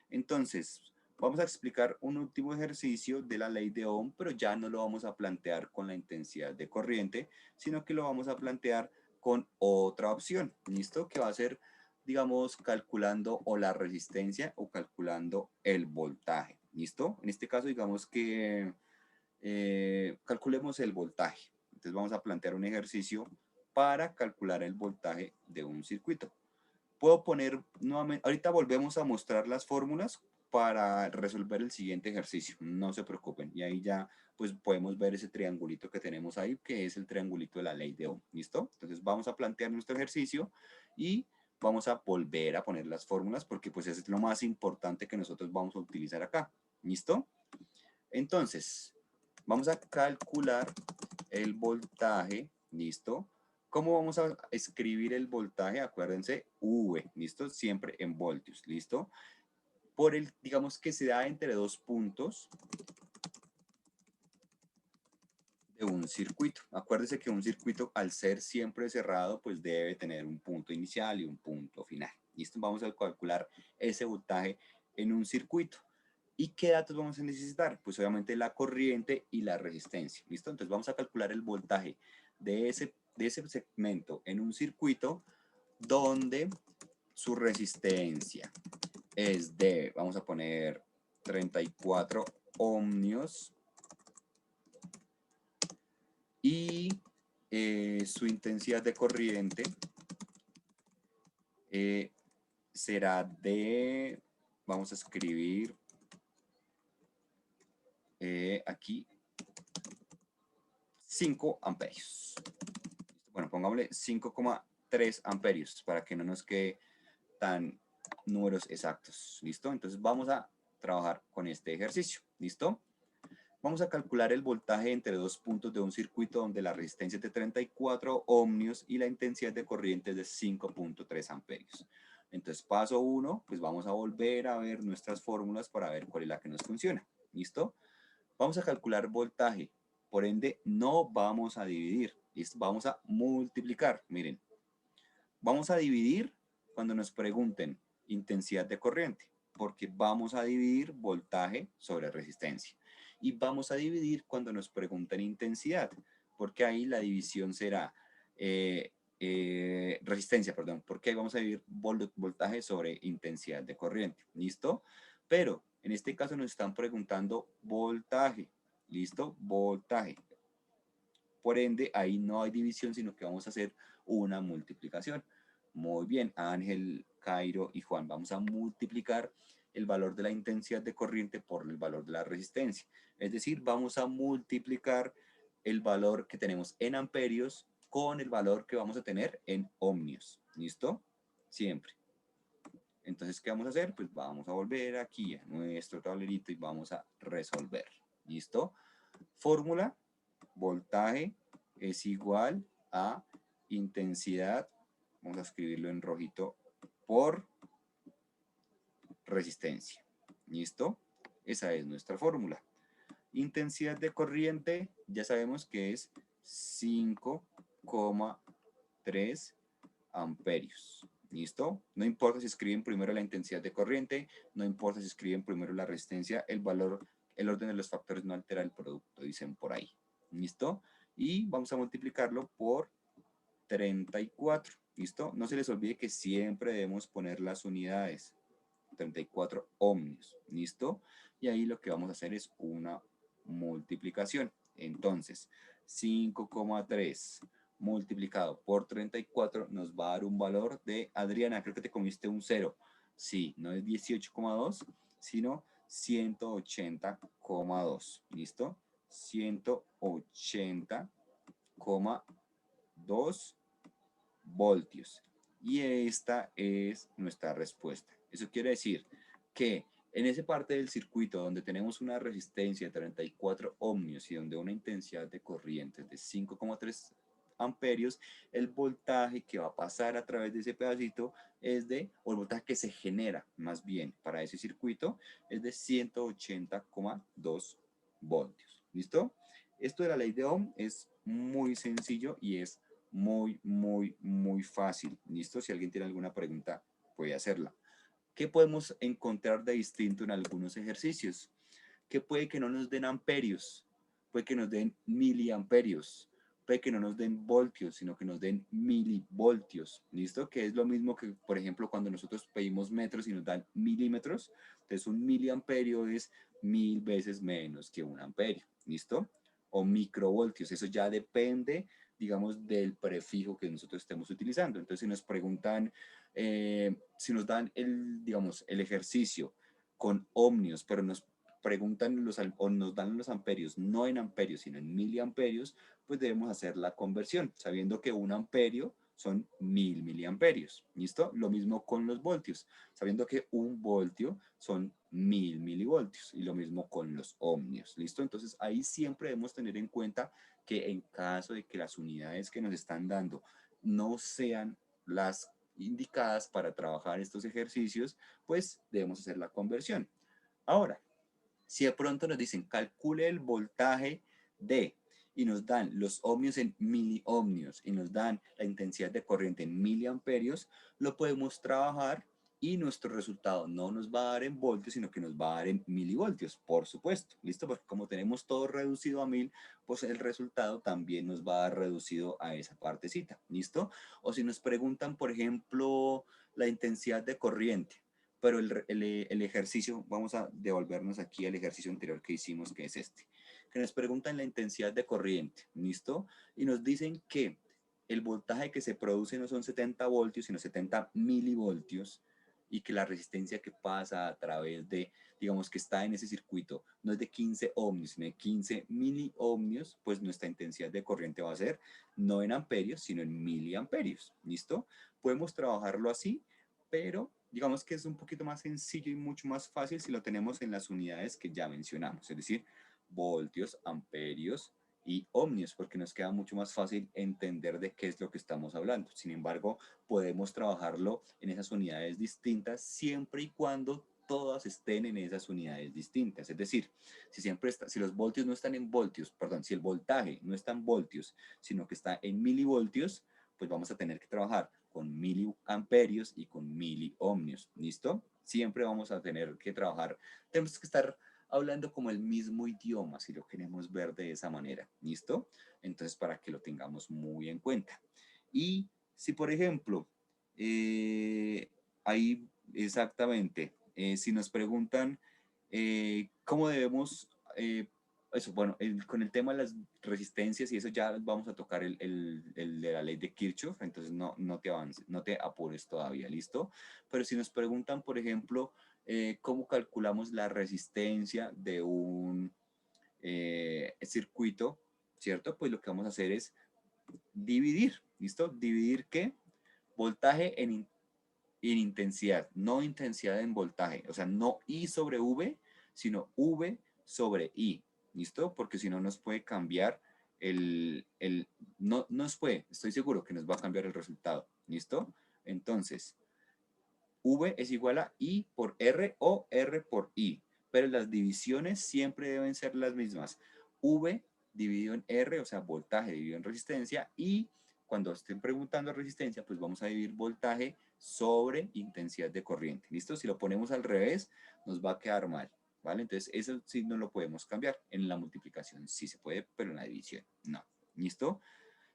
Entonces, vamos a explicar un último ejercicio de la ley de Ohm, pero ya no lo vamos a plantear con la intensidad de corriente, sino que lo vamos a plantear con otra opción. ¿Listo? Que va a ser, digamos, calculando o la resistencia o calculando el voltaje. ¿Listo? En este caso, digamos que calculemos el voltaje. Entonces vamos a plantear un ejercicio para calcular el voltaje de un circuito. Puedo poner nuevamente, ahorita volvemos a mostrar las fórmulas para resolver el siguiente ejercicio, no se preocupen, y ahí ya pues podemos ver ese triangulito que tenemos ahí, que es el triangulito de la ley de Ohm. ¿Listo? Entonces vamos a plantear nuestro ejercicio y vamos a volver a poner las fórmulas porque pues es lo más importante que nosotros vamos a utilizar acá. ¿Listo? Entonces, vamos a calcular el voltaje, ¿listo? ¿Cómo vamos a escribir el voltaje? Acuérdense, V, ¿listo? Siempre en voltios, ¿listo? Por el, digamos que se da entre dos puntos de un circuito. Acuérdense que un circuito, al ser siempre cerrado, pues debe tener un punto inicial y un punto final. ¿Listo? Vamos a calcular ese voltaje en un circuito. ¿Y qué datos vamos a necesitar? Pues obviamente la corriente y la resistencia. ¿Listo? Entonces vamos a calcular el voltaje de ese segmento en un circuito donde su resistencia es de, vamos a poner 34 ohmios y su intensidad de corriente será de, vamos a escribir aquí 5 amperios. Bueno, pongámosle 5,3 amperios para que no nos quede tan números exactos. ¿Listo? Entonces vamos a trabajar con este ejercicio. ¿Listo? Vamos a calcular el voltaje entre dos puntos de un circuito donde la resistencia es de 34 ohmios y la intensidad de corriente es de 5,3 amperios. Entonces, paso 1, pues vamos a volver a ver nuestras fórmulas para ver cuál es la que nos funciona. ¿Listo? Vamos a calcular voltaje. Por ende, no vamos a dividir. ¿Listo? Vamos a multiplicar. Miren, vamos a dividir cuando nos pregunten intensidad de corriente, porque vamos a dividir voltaje sobre resistencia. Y vamos a dividir cuando nos pregunten intensidad, porque ahí la división será resistencia, perdón, porque ahí vamos a dividir voltaje sobre intensidad de corriente. ¿Listo? Pero en este caso nos están preguntando voltaje. ¿Listo? Voltaje. Por ende, ahí no hay división, sino que vamos a hacer una multiplicación. Muy bien, Ángel, Cairo y Juan, vamos a multiplicar el valor de la intensidad de corriente por el valor de la resistencia. Es decir, vamos a multiplicar el valor que tenemos en amperios con el valor que vamos a tener en ohmios. ¿Listo? Siempre. Entonces, ¿qué vamos a hacer? Pues vamos a volver aquí a nuestro tablerito y vamos a resolver. ¿Listo? Fórmula, voltaje es igual a intensidad, vamos a escribirlo en rojito, por resistencia. ¿Listo? Esa es nuestra fórmula. Intensidad de corriente, ya sabemos que es 5,3 amperios. ¿Listo? No importa si escriben primero la intensidad de corriente, no importa si escriben primero la resistencia, el valor, el orden de los factores no altera el producto, dicen por ahí. ¿Listo? Y vamos a multiplicarlo por 34. ¿Listo? No se les olvide que siempre debemos poner las unidades. 34 ohmios. ¿Listo? Y ahí lo que vamos a hacer es una multiplicación. Entonces, 5,3 multiplicado por 34 nos va a dar un valor de, Adriana, creo que te comiste un 0. Sí, no es 18,2, sino 180,2. ¿Listo? 180,2 voltios. Y esta es nuestra respuesta. Eso quiere decir que en esa parte del circuito donde tenemos una resistencia de 34 ohmios y donde una intensidad de corriente de 5,3 amperios, el voltaje que va a pasar a través de ese pedacito es de, o el voltaje que se genera más bien para ese circuito es de 180,2 voltios. ¿Listo? Esto de la ley de Ohm es muy sencillo y es muy fácil. ¿Listo? Si alguien tiene alguna pregunta, puede hacerla. ¿Qué podemos encontrar de distinto en algunos ejercicios? Que puede que no nos den amperios, puede que nos den miliamperios, puede que no nos den voltios, sino que nos den milivoltios. ¿Listo? Que es lo mismo que, por ejemplo, cuando nosotros pedimos metros y nos dan milímetros. Entonces, un miliamperio es 1000 veces menos que un amperio. ¿Listo? O microvoltios. Eso ya depende, digamos, del prefijo que nosotros estemos utilizando. Entonces, si nos preguntan, si nos dan digamos, el ejercicio con ohmios, pero nos preguntan o nos dan los amperios, no en amperios, sino en miliamperios, pues debemos hacer la conversión, sabiendo que un amperio son 1000 miliamperios. ¿Listo? Lo mismo con los voltios, sabiendo que un voltio son 1000 milivoltios, y lo mismo con los ohmios. ¿Listo? Entonces ahí siempre debemos tener en cuenta que en caso de que las unidades que nos están dando no sean las indicadas para trabajar estos ejercicios, pues debemos hacer la conversión. Ahora, si de pronto nos dicen calcule el voltaje de, y nos dan los ohmios en miliohmios y nos dan la intensidad de corriente en miliamperios, lo podemos trabajar y nuestro resultado no nos va a dar en voltios, sino que nos va a dar en milivoltios, por supuesto. ¿Listo? Porque como tenemos todo reducido a 1000, pues el resultado también nos va a dar reducido a esa partecita. ¿Listo? O si nos preguntan, por ejemplo, la intensidad de corriente, pero el ejercicio, vamos a devolvernos aquí al ejercicio anterior que hicimos, que es este, que nos preguntan la intensidad de corriente, ¿listo? Y nos dicen que el voltaje que se produce no son 70 voltios, sino 70 milivoltios, y que la resistencia que pasa a través de, digamos, que está en ese circuito, no es de 15 ohmios, sino de 15 miliohmios, pues nuestra intensidad de corriente va a ser no en amperios, sino en miliamperios, ¿listo? Podemos trabajarlo así, pero digamos que es un poquito más sencillo y mucho más fácil si lo tenemos en las unidades que ya mencionamos, es decir, voltios, amperios y ohmios, porque nos queda mucho más fácil entender de qué es lo que estamos hablando. Sin embargo, podemos trabajarlo en esas unidades distintas siempre y cuando todas estén en esas unidades distintas. Es decir, si los voltios no están en voltios, perdón, si el voltaje no está en voltios, sino que está en milivoltios, pues vamos a tener que trabajar con miliamperios y con miliohmios. ¿Listo? Siempre vamos a tener que trabajar, tenemos que estar hablando como el mismo idioma, si lo queremos ver de esa manera. ¿Listo? Entonces, para que lo tengamos muy en cuenta. Y si, por ejemplo, ahí exactamente, si nos preguntan cómo debemos, eso, bueno, con el tema de las resistencias y eso ya vamos a tocar el de la ley de Kirchhoff, entonces no te avances, no te apures todavía, ¿listo? Pero si nos preguntan, por ejemplo, cómo calculamos la resistencia de un circuito, ¿cierto? Pues lo que vamos a hacer es dividir, ¿listo? ¿Dividir qué? Voltaje en intensidad, no intensidad en voltaje, o sea, no I sobre V, sino V sobre I, ¿listo? Porque si no nos puede cambiar no nos puede, estoy seguro que nos va a cambiar el resultado, ¿listo? Entonces, V es igual a I por R o R por I, pero las divisiones siempre deben ser las mismas. V dividido en R, o sea, voltaje dividido en resistencia, y cuando estén preguntando resistencia, pues vamos a dividir voltaje sobre intensidad de corriente. ¿Listo? Si lo ponemos al revés, nos va a quedar mal, ¿vale? Entonces, eso sí no lo podemos cambiar. En la multiplicación sí se puede, pero en la división no. ¿Listo?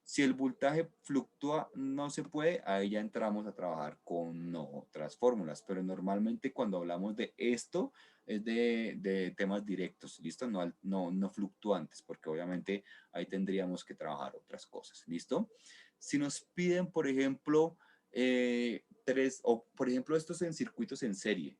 Si el voltaje fluctúa, no se puede, ahí ya entramos a trabajar con otras fórmulas, pero normalmente cuando hablamos de esto es de temas directos, ¿listo? No fluctuantes, porque obviamente ahí tendríamos que trabajar otras cosas, ¿listo? Si nos piden, por ejemplo, por ejemplo, estos en circuitos en serie,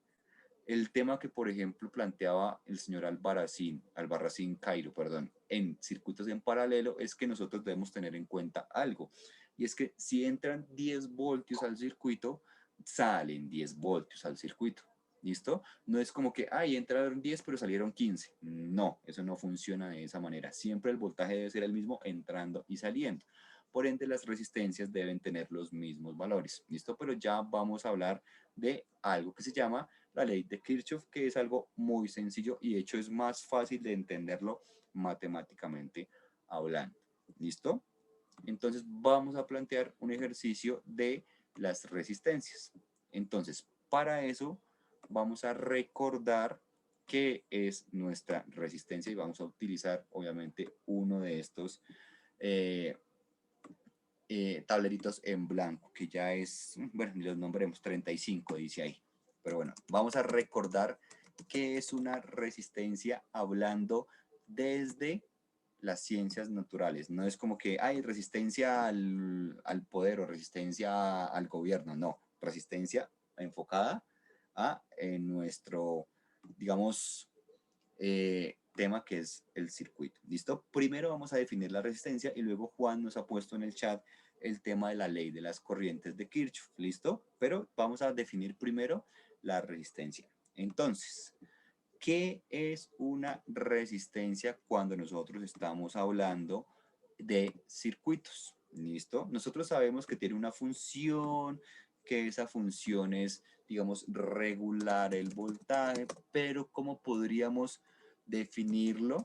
el tema que, por ejemplo, planteaba el señor Albarracín Cairo, perdón, en circuitos en paralelo, es que nosotros debemos tener en cuenta algo. Y es que si entran 10 voltios al circuito, salen 10 voltios al circuito. ¿Listo? No es como que, entraron 10 pero salieron 15. No, eso no funciona de esa manera. Siempre el voltaje debe ser el mismo entrando y saliendo. Por ende, las resistencias deben tener los mismos valores. ¿Listo? Pero ya vamos a hablar de algo que se llama la ley de Kirchhoff, que es algo muy sencillo y de hecho es más fácil de entenderlo matemáticamente hablando. ¿Listo? Entonces vamos a plantear un ejercicio de las resistencias. Entonces, para eso vamos a recordar qué es nuestra resistencia y vamos a utilizar obviamente uno de estos tableritos en blanco, que ya es, bueno, los nombremos 35, dice ahí. Pero bueno, vamos a recordar qué es una resistencia hablando desde las ciencias naturales. No es como que hay resistencia al poder o resistencia al gobierno, no. Resistencia enfocada a nuestro, digamos, tema que es el circuito. ¿Listo? Primero vamos a definir la resistencia y luego Juan nos ha puesto en el chat el tema de la ley de las corrientes de Kirchhoff. ¿Listo? Pero vamos a definir primero la resistencia. Entonces, ¿qué es una resistencia cuando nosotros estamos hablando de circuitos? ¿Listo? Nosotros sabemos que tiene una función, que esa función es, digamos, regular el voltaje, pero ¿cómo podríamos definirlo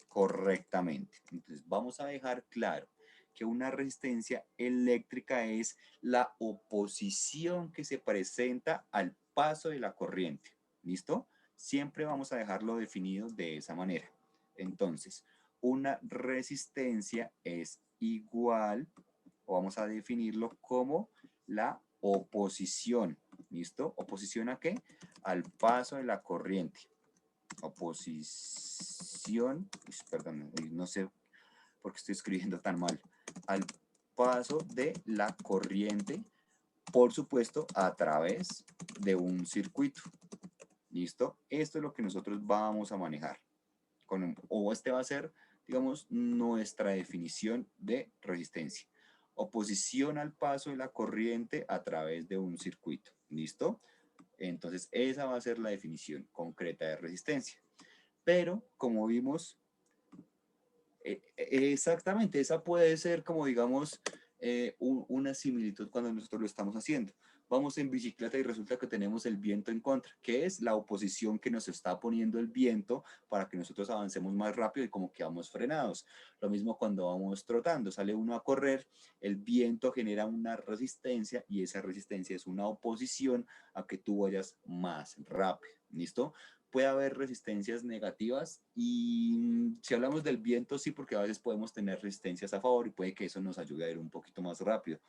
correctamente? Entonces, vamos a dejar claro que una resistencia eléctrica es la oposición que se presenta al paso de la corriente. ¿Listo? Siempre vamos a dejarlo definido de esa manera. Entonces, una resistencia es igual, o vamos a definirlo como la oposición. ¿Listo? ¿Oposición a qué? Al paso de la corriente. Oposición, perdón, no sé por qué estoy escribiendo tan mal. Al paso de la corriente, por supuesto, a través de un circuito. ¿Listo? Esto es lo que nosotros vamos a manejar. O este va a ser, digamos, nuestra definición de resistencia. Oposición al paso de la corriente a través de un circuito. ¿Listo? Entonces, esa va a ser la definición concreta de resistencia. Pero, como vimos, exactamente, esa puede ser como, digamos, una similitud cuando nosotros lo estamos haciendo. Vamos en bicicleta y resulta que tenemos el viento en contra, que es la oposición que nos está poniendo el viento para que nosotros avancemos más rápido y como que vamos frenados. Lo mismo cuando vamos trotando, sale uno a correr, el viento genera una resistencia y esa resistencia es una oposición a que tú vayas más rápido. ¿Listo? Puede haber resistencias negativas y si hablamos del viento sí, porque a veces podemos tener resistencias a favor y puede que eso nos ayude a ir un poquito más rápido,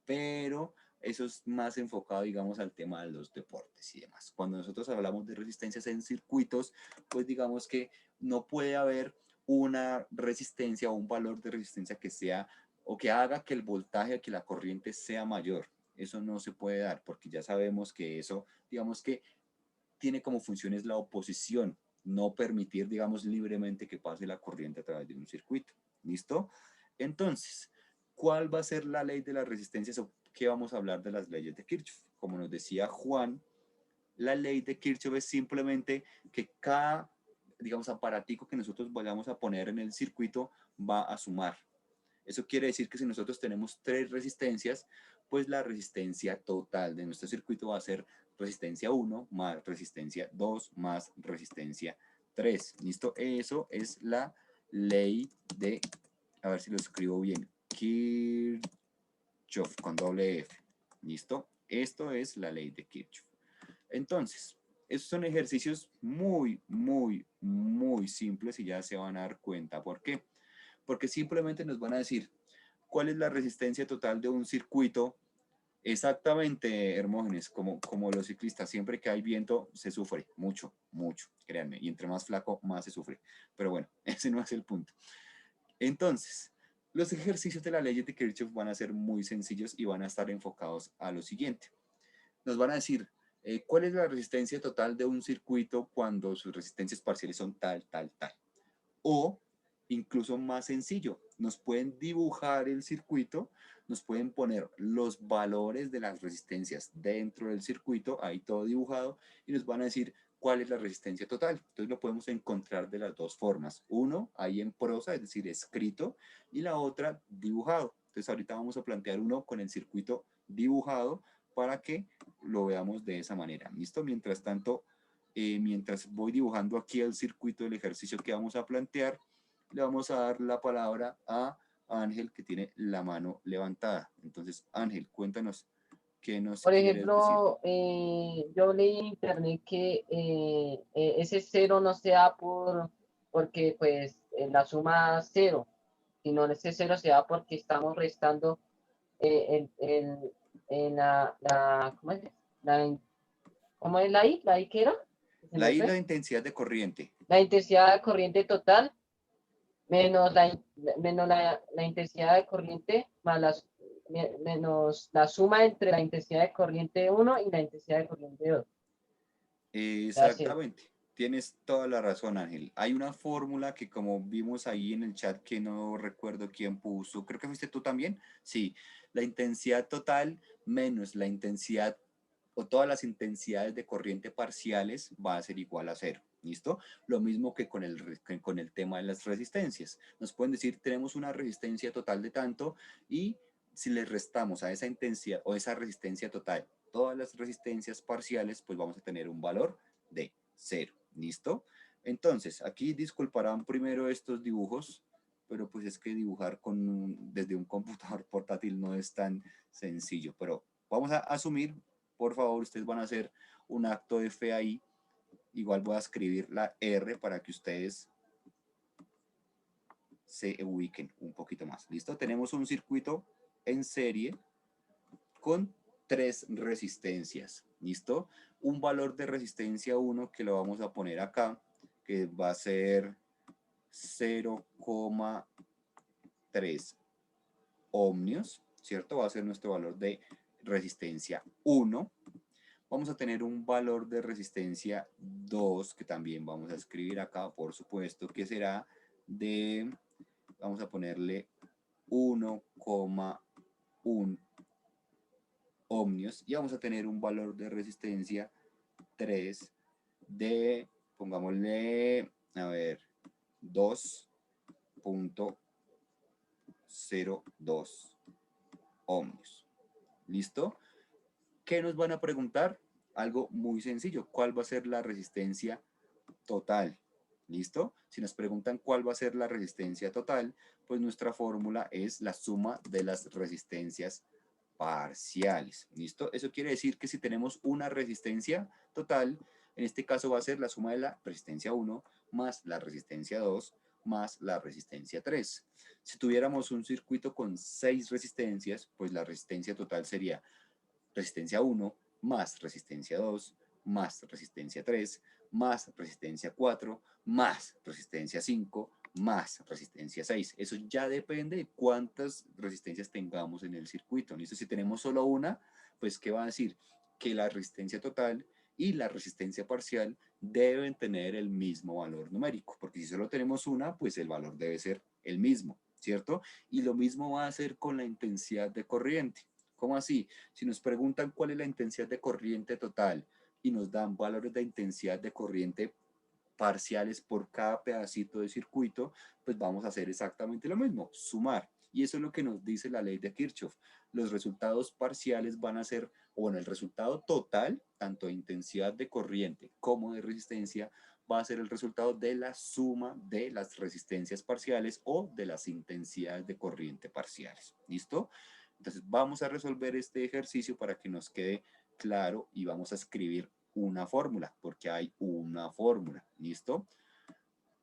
pero eso es más enfocado, digamos, al tema de los deportes y demás. Cuando nosotros hablamos de resistencias en circuitos, pues digamos que no puede haber una resistencia o un valor de resistencia que sea o que haga que el voltaje, que la corriente sea mayor. Eso no se puede dar porque ya sabemos que eso, digamos que tiene como funciones la oposición, no permitir, digamos, libremente que pase la corriente a través de un circuito. ¿listo? Entonces, ¿cuál va a ser la ley de las resistencias o qué vamos a hablar de las leyes de Kirchhoff? Como nos decía Juan, la ley de Kirchhoff es simplemente que cada, digamos, aparatico que nosotros vayamos a poner en el circuito va a sumar. Eso quiere decir que si nosotros tenemos 3 resistencias, pues la resistencia total de nuestro circuito va a ser resistencia 1 más resistencia 2 más resistencia 3. ¿Listo? Eso es la ley de, a ver si lo escribo bien, Kirchhoff con doble F. ¿Listo? Esto es la ley de Kirchhoff. Entonces, estos son ejercicios muy simples y ya se van a dar cuenta. ¿Por qué? Porque simplemente nos van a decir cuál es la resistencia total de un circuito. Exactamente, Hermógenes, como los ciclistas, siempre que hay viento se sufre mucho, créanme, y entre más flaco, más se sufre. Pero bueno, ese no es el punto. Entonces, los ejercicios de la ley de Kirchhoff van a ser muy sencillos y van a estar enfocados a lo siguiente. Nos van a decir, ¿cuál es la resistencia total de un circuito cuando sus resistencias parciales son tal? O, incluso más sencillo, nos pueden dibujar el circuito, nos pueden poner los valores de las resistencias dentro del circuito, ahí todo dibujado, y nos van a decir cuál es la resistencia total. Entonces lo podemos encontrar de las dos formas. Uno, ahí en prosa, es decir, escrito, y la otra, dibujado. Entonces ahorita vamos a plantear uno con el circuito dibujado para que lo veamos de esa manera. ¿Listo? Mientras tanto, mientras voy dibujando aquí el circuito del ejercicio que vamos a plantear, le vamos a dar la palabra a Ángel, que tiene la mano levantada. Entonces, Ángel, cuéntanos qué nos Por quieres decir. ejemplo, yo leí en internet que ese cero no se da porque pues la suma cero, sino ese cero se da porque estamos restando en ¿cómo es? ¿Cómo es la I? ¿La I qué era? ¿Se La me I, la fue? intensidad de corriente. La intensidad de corriente total menos la intensidad de corriente menos la suma entre la intensidad de corriente 1 y la intensidad de corriente 2. Exactamente. Tienes toda la razón, Ángel. Hay una fórmula que como vimos ahí en el chat que no recuerdo quién puso, creo que fuiste tú también. Sí, la intensidad total menos la intensidad o todas las intensidades de corriente parciales va a ser igual a cero. ¿Listo? Lo mismo que con el tema de las resistencias. Nos pueden decir, tenemos una resistencia total de tanto y si le restamos a esa intensidad o esa resistencia total todas las resistencias parciales, pues vamos a tener un valor de cero. ¿Listo? Entonces, aquí disculparán primero estos dibujos, pero pues es que dibujar desde un computador portátil no es tan sencillo, pero vamos a asumir, por favor, ustedes van a hacer un acto de fe ahí. Igual voy a escribir la R para que ustedes se ubiquen un poquito más. ¿Listo? Tenemos un circuito en serie con 3 resistencias. ¿Listo? Un valor de resistencia 1 que lo vamos a poner acá, que va a ser 0,3 ohmios, ¿cierto? Va a ser nuestro valor de resistencia 1. Vamos a tener un valor de resistencia 2, que también vamos a escribir acá, por supuesto, que será de, vamos a ponerle 1,1 ohmios. Y vamos a tener un valor de resistencia 3 de, pongámosle, a ver, 2,02 ohmios. ¿Listo? ¿Qué nos van a preguntar? Algo muy sencillo. ¿Cuál va a ser la resistencia total? ¿Listo? Si nos preguntan cuál va a ser la resistencia total, pues nuestra fórmula es la suma de las resistencias parciales. ¿Listo? Eso quiere decir que si tenemos una resistencia total, en este caso va a ser la suma de la resistencia 1 más la resistencia 2 más la resistencia 3. Si tuviéramos un circuito con 6 resistencias, pues la resistencia total sería resistencia 1 más resistencia 2 más resistencia 3 más resistencia 4 más resistencia 5 más resistencia 6. Eso ya depende de cuántas resistencias tengamos en el circuito. ¿Listo? Si tenemos solo una, pues ¿qué va a decir? Que la resistencia total y la resistencia parcial deben tener el mismo valor numérico, porque si solo tenemos una, pues el valor debe ser el mismo. ¿cierto? Y lo mismo va a hacer con la intensidad de corriente. ¿Cómo así? Si nos preguntan cuál es la intensidad de corriente total y nos dan valores de intensidad de corriente parciales por cada pedacito de circuito, pues vamos a hacer exactamente lo mismo, sumar. Y eso es lo que nos dice la ley de Kirchhoff. Los resultados parciales van a ser, o bueno, el resultado total, tanto de intensidad de corriente como de resistencia, va a ser el resultado de la suma de las resistencias parciales o de las intensidades de corriente parciales. ¿Listo? Entonces vamos a resolver este ejercicio para que nos quede claro y vamos a escribir una fórmula, porque hay una fórmula. ¿Listo?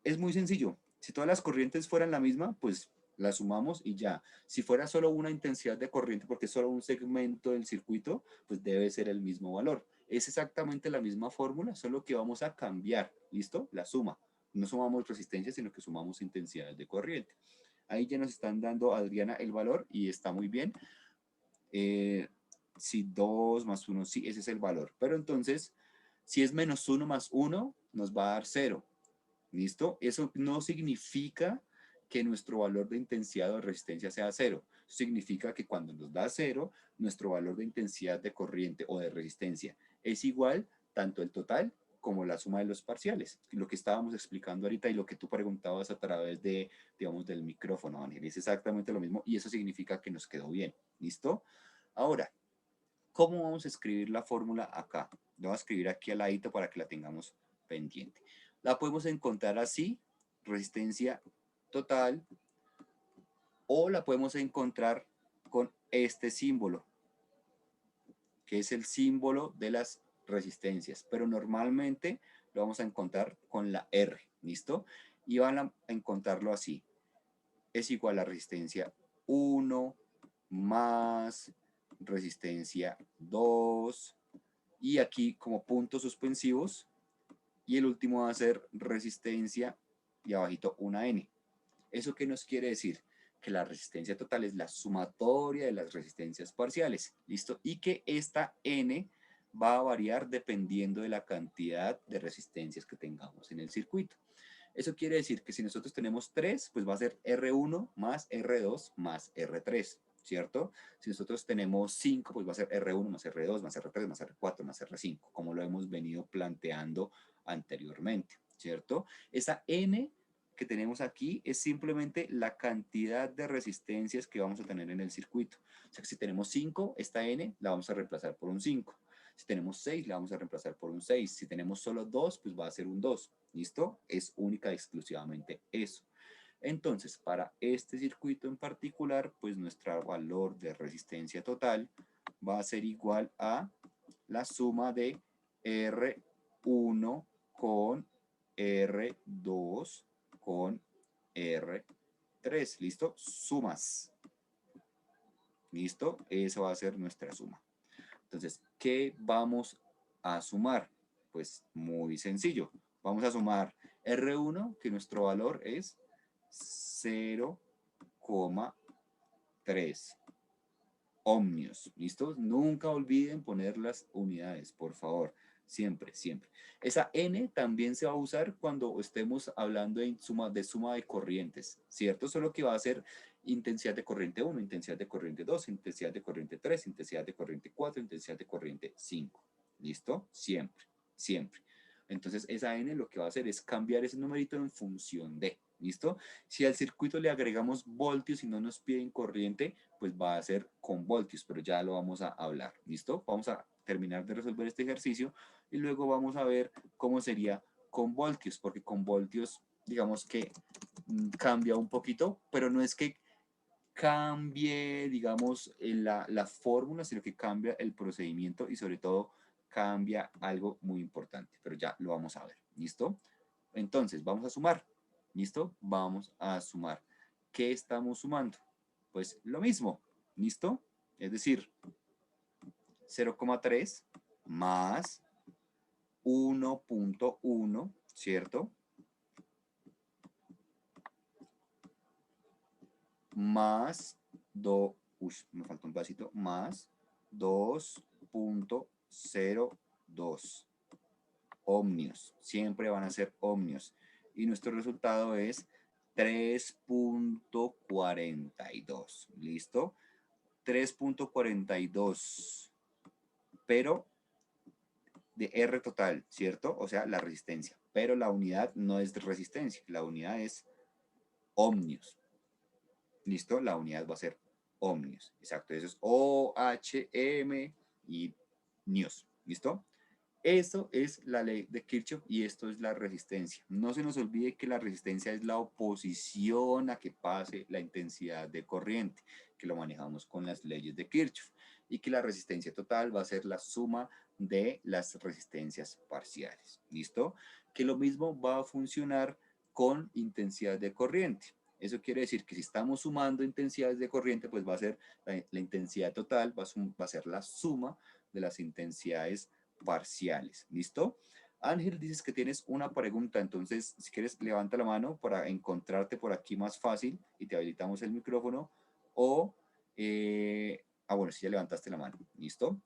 Es muy sencillo. Si todas las corrientes fueran la misma, pues la sumamos y ya. Si fuera solo una intensidad de corriente, porque es solo un segmento del circuito, pues debe ser el mismo valor. Es exactamente la misma fórmula, solo que vamos a cambiar, ¿listo? La suma. No sumamos resistencia, sino que sumamos intensidades de corriente. Ahí ya nos están dando, Adriana, el valor y está muy bien. Si 2 más 1, sí, ese es el valor. Pero entonces, si es menos 1 más 1, nos va a dar 0. ¿Listo? Eso no significa que nuestro valor de intensidad o de resistencia sea 0. Significa que cuando nos da 0, nuestro valor de intensidad de corriente o de resistencia es igual tanto el total como la suma de los parciales. Lo que estábamos explicando ahorita y lo que tú preguntabas a través de, digamos, del micrófono, Ángel, es exactamente lo mismo y eso significa que nos quedó bien. ¿Listo? Ahora, ¿cómo vamos a escribir la fórmula acá? Lo voy a escribir aquí al ladito para que la tengamos pendiente. La podemos encontrar así, resistencia total, o la podemos encontrar con este símbolo, que es el símbolo de las resistencias, pero normalmente lo vamos a encontrar con la R, ¿listo? Y van a encontrarlo así. Es igual a resistencia 1 más resistencia 2, y aquí como puntos suspensivos, y el último va a ser resistencia y abajito una N. ¿Eso qué nos quiere decir? Que la resistencia total es la sumatoria de las resistencias parciales, ¿listo? Y que esta N va a variar dependiendo de la cantidad de resistencias que tengamos en el circuito. Eso quiere decir que si nosotros tenemos 3, pues va a ser R1 más R2 más R3, ¿cierto? Si nosotros tenemos 5, pues va a ser R1 más R2 más R3 más R4 más R5, como lo hemos venido planteando anteriormente, ¿cierto? Esa N que tenemos aquí es simplemente la cantidad de resistencias que vamos a tener en el circuito. O sea que si tenemos 5, esta N la vamos a reemplazar por un 5. Si tenemos 6, la vamos a reemplazar por un 6. Si tenemos solo 2, pues va a ser un 2. ¿Listo? Es única y exclusivamente eso. Entonces, para este circuito en particular, pues nuestro valor de resistencia total va a ser igual a la suma de R1 con R2 con R3. ¿Listo? Sumas. ¿Listo? Esa va a ser nuestra suma. Entonces, ¿qué vamos a sumar? Pues muy sencillo. Vamos a sumar R1, que nuestro valor es 0,3 ohmios. ¿Listo? Nunca olviden poner las unidades, por favor. Siempre, siempre. Esa N también se va a usar cuando estemos hablando de suma de corrientes, ¿cierto? Solo que va a ser intensidad de corriente 1, intensidad de corriente 2, intensidad de corriente 3, intensidad de corriente 4, intensidad de corriente 5. ¿Listo? Siempre, siempre. Entonces esa N lo que va a hacer es cambiar ese numerito en función de. ¿Listo? Si al circuito le agregamos voltios y no nos piden corriente, pues va a ser con voltios, pero ya lo vamos a hablar. ¿Listo? Vamos a terminar de resolver este ejercicio y luego vamos a ver cómo sería con voltios, porque con voltios digamos que cambia un poquito, pero no es que cambie, digamos, la fórmula, sino que cambia el procedimiento y sobre todo cambia algo muy importante, pero ya lo vamos a ver. ¿Listo? Entonces, vamos a sumar. ¿Listo? Vamos a sumar. ¿Qué estamos sumando? Pues lo mismo. ¿Listo? Es decir, 0,3 más 1,1, ¿cierto? Más me falta un pedacito, más 2,02 ohmios. Siempre van a ser ohmios. Y nuestro resultado es 3.42. ¿Listo? 3.42. Pero de R total, ¿cierto? O sea, la resistencia. Pero la unidad no es de resistencia, la unidad es ohmios. ¿Listo? La unidad va a ser ohmios. Exacto, eso es OHM y nios. ¿Listo? Esto es la ley de Kirchhoff y esto es la resistencia. No se nos olvide que la resistencia es la oposición a que pase la intensidad de corriente, que lo manejamos con las leyes de Kirchhoff, y que la resistencia total va a ser la suma de las resistencias parciales. ¿Listo? Que lo mismo va a funcionar con intensidad de corriente. Eso quiere decir que si estamos sumando intensidades de corriente, pues va a ser la intensidad total, va a ser la suma de las intensidades parciales. ¿Listo? Ángel, dices que tienes una pregunta, entonces si quieres levanta la mano para encontrarte por aquí más fácil y te habilitamos el micrófono o, bueno, si ya levantaste la mano, ¿listo?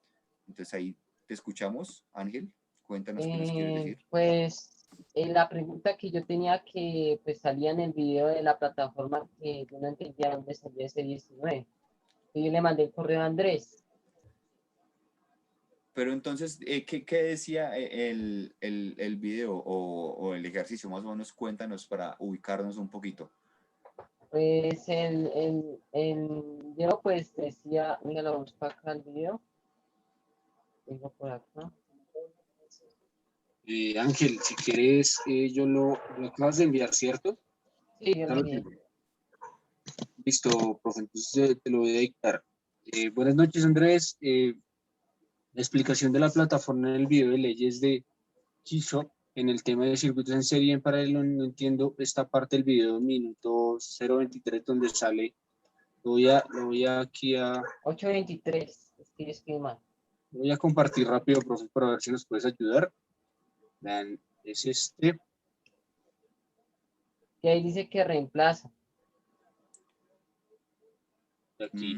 Entonces ahí te escuchamos, Ángel, cuéntanos qué nos quieres decir. Pues la pregunta que yo tenía que pues salía en el video de la plataforma que yo no entendía dónde salía ese 19. Y yo le mandé el correo a Andrés. Pero entonces, ¿qué decía el video o el ejercicio? Más o menos cuéntanos para ubicarnos un poquito. Pues el video pues decía, mira, lo busco acá el video. Tengo por acá. Ángel, si quieres, lo acabas de enviar, ¿cierto? Sí, yo Ya lo lo envié. tengo. Listo, profe, entonces te lo voy a dictar. Buenas noches, Andrés. La explicación de la plataforma en el video de leyes de Kirchhoff en el tema de circuitos en serie y en paralelo, no entiendo esta parte del video, minuto 0.23, donde sale. Lo voy a aquí a... 823, es que yo escribí mal. Lo voy a compartir rápido, profe, para ver si nos puedes ayudar. Vean, es este. Y ahí dice que reemplaza. De aquí.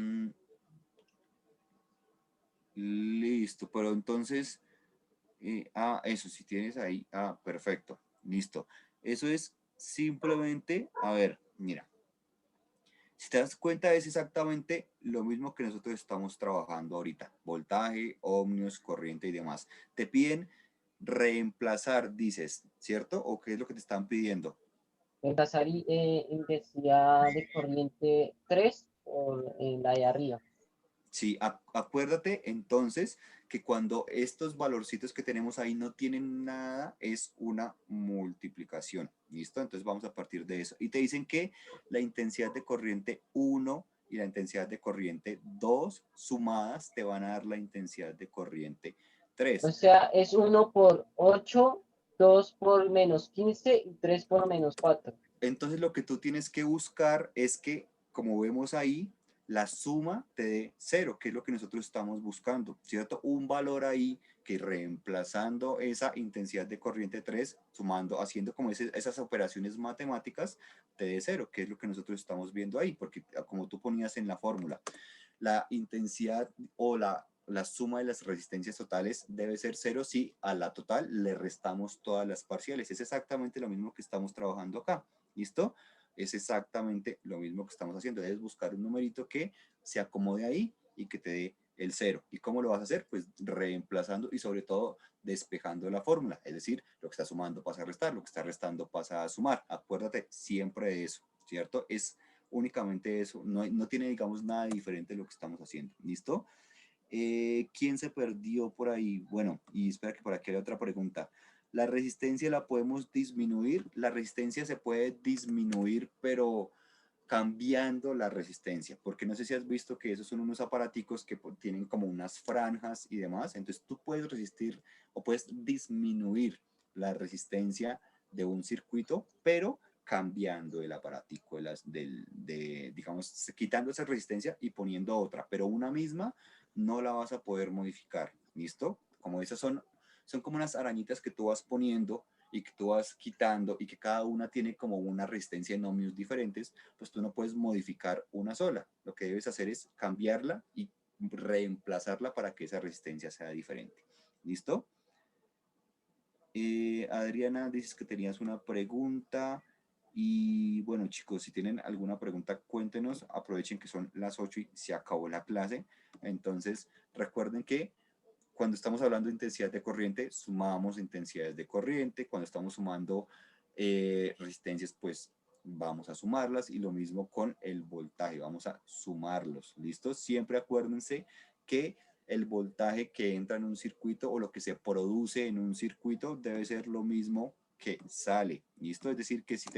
Listo, pero entonces, eso, si tienes ahí, perfecto, listo. Eso es simplemente, a ver, mira, si te das cuenta es exactamente lo mismo que nosotros estamos trabajando ahorita, voltaje, ohmios, corriente y demás. Te piden reemplazar, dices, ¿cierto? ¿O qué es lo que te están pidiendo? Reemplazar intensidad de corriente 3 por la de arriba. Sí, acuérdate entonces que cuando estos valorcitos que tenemos ahí no tienen nada, es una multiplicación. ¿Listo? Entonces vamos a partir de eso. Y te dicen que la intensidad de corriente 1 y la intensidad de corriente 2 sumadas te van a dar la intensidad de corriente 3. O sea, es 1 por 8, 2 por menos 15 y 3 por menos 4. Entonces lo que tú tienes que buscar es que, como vemos ahí, la suma te dé 0, que es lo que nosotros estamos buscando, ¿cierto? Un valor ahí que reemplazando esa intensidad de corriente 3, sumando, haciendo como esas operaciones matemáticas, te dé 0, que es lo que nosotros estamos viendo ahí, porque como tú ponías en la fórmula, la intensidad o la suma de las resistencias totales debe ser 0 si a la total le restamos todas las parciales. Es exactamente lo mismo que estamos trabajando acá. ¿Listo? Es exactamente lo mismo que estamos haciendo. Debes buscar un numerito que se acomode ahí y que te dé el 0. ¿Y cómo lo vas a hacer? Pues reemplazando y sobre todo despejando la fórmula. Es decir, lo que está sumando pasa a restar, lo que está restando pasa a sumar. Acuérdate siempre de eso, ¿cierto? Es únicamente eso. No tiene, digamos, nada diferente de lo que estamos haciendo. ¿Listo? ¿Quién se perdió por ahí? Bueno, y espera que por aquí hay otra pregunta. ¿La resistencia la podemos disminuir? La resistencia se puede disminuir, pero cambiando la resistencia, porque no sé si has visto que esos son unos aparaticos que tienen como unas franjas y demás, entonces tú puedes resistir o puedes disminuir la resistencia de un circuito, pero cambiando el aparatico digamos, quitando esa resistencia y poniendo otra, pero una misma no la vas a poder modificar, ¿listo? Como esas son como unas arañitas que tú vas poniendo y que tú vas quitando y que cada una tiene como una resistencia en ohmios diferentes, pues tú no puedes modificar una sola. Lo que debes hacer es cambiarla y reemplazarla para que esa resistencia sea diferente. ¿Listo? Adriana, dices que tenías una pregunta. Y bueno, chicos, si tienen alguna pregunta, cuéntenos. Aprovechen que son las 8 y se acabó la clase. Entonces, recuerden que cuando estamos hablando de intensidad de corriente, sumamos intensidades de corriente. Cuando estamos sumando resistencias, pues vamos a sumarlas. Y lo mismo con el voltaje, vamos a sumarlos. ¿Listo? Siempre acuérdense que el voltaje que entra en un circuito o lo que se produce en un circuito debe ser lo mismo que sale. ¿Listo? Es decir, que si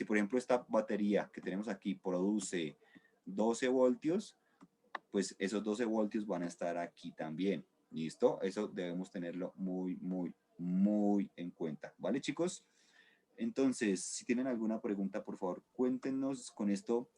por ejemplo esta batería que tenemos aquí produce 12 voltios, pues esos 12 voltios van a estar aquí también. ¿Listo? Eso debemos tenerlo muy, muy, muy en cuenta. ¿Vale, chicos? Entonces, si tienen alguna pregunta, por favor, cuéntenos. Con esto,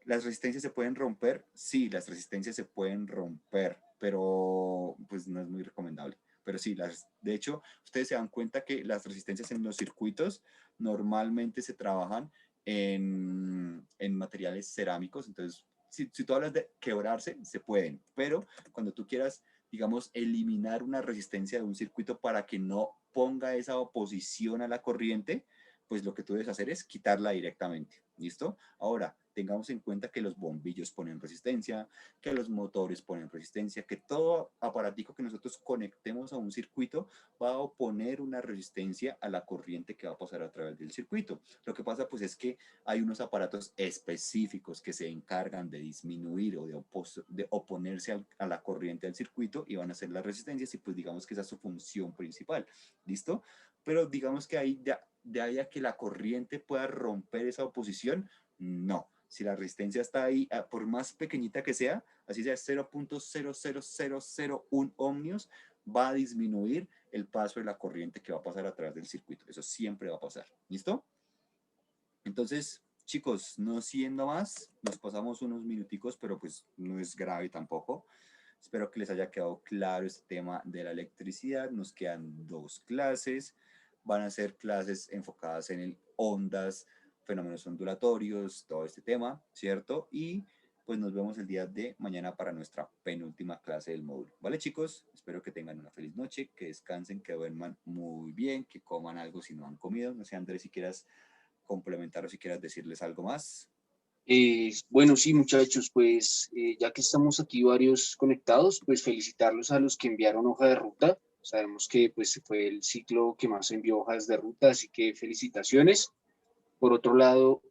¿las resistencias se pueden romper? Sí, las resistencias se pueden romper, pero pues no es muy recomendable. Pero sí, de hecho, ustedes se dan cuenta que las resistencias en los circuitos normalmente se trabajan en materiales cerámicos. Entonces, si tú hablas de quebrarse, se pueden, pero cuando tú quieras, digamos, eliminar una resistencia de un circuito para que no ponga esa oposición a la corriente, pues lo que tú debes hacer es quitarla directamente. ¿Listo? Ahora, tengamos en cuenta que los bombillos ponen resistencia, que los motores ponen resistencia, que todo aparatico que nosotros conectemos a un circuito va a oponer una resistencia a la corriente que va a pasar a través del circuito. Lo que pasa pues es que hay unos aparatos específicos que se encargan de disminuir o de oponerse a la corriente del circuito y van a hacer las resistencias y pues digamos que esa es su función principal. ¿Listo? Pero digamos que ahí de ahí a que la corriente pueda romper esa oposición, no. Si la resistencia está ahí, por más pequeñita que sea, así sea 0.00001 ohmios, va a disminuir el paso de la corriente que va a pasar a través del circuito. Eso siempre va a pasar. ¿Listo? Entonces, chicos, no siendo más, nos pasamos unos minuticos, pero pues no es grave tampoco. Espero que les haya quedado claro este tema de la electricidad. Nos quedan 2 clases. Van a ser clases enfocadas en el ondas, fenómenos ondulatorios, todo este tema, ¿cierto? Y pues nos vemos el día de mañana para nuestra penúltima clase del módulo. ¿Vale, chicos? Espero que tengan una feliz noche, que descansen, que duerman muy bien, que coman algo si no han comido. No sé, Andrés, si quieras complementar o si quieras decirles algo más. Bueno, sí, muchachos, pues ya que estamos aquí varios conectados, pues felicitarlos a los que enviaron hoja de ruta. Sabemos que pues fue el ciclo que más envió hojas de ruta, así que felicitaciones. Por otro lado,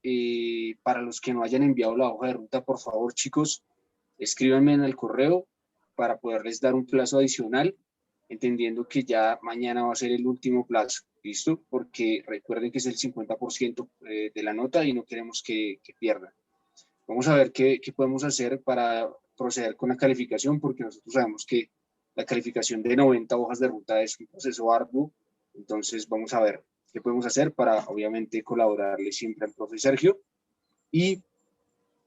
para los que no hayan enviado la hoja de ruta, por favor, chicos, escríbanme en el correo para poderles dar un plazo adicional, entendiendo que ya mañana va a ser el último plazo, ¿listo? Porque recuerden que es el 50% de la nota y no queremos que pierdan. Vamos a ver qué podemos hacer para proceder con la calificación, porque nosotros sabemos que la calificación de 90 hojas de ruta es un proceso arduo. Entonces vamos a ver qué podemos hacer para, obviamente, colaborarle siempre al profe Sergio. Y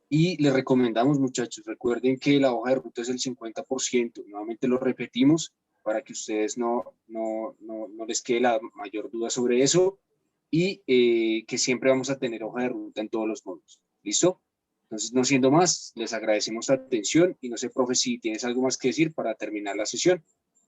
les recomendamos, muchachos, recuerden que la hoja de ruta es el 50%. Nuevamente lo repetimos para que ustedes no les quede la mayor duda sobre eso. Y que siempre vamos a tener hoja de ruta en todos los módulos. ¿Listo? Entonces, no siendo más, les agradecemos su atención y no sé, profe, si tienes algo más que decir para terminar la sesión.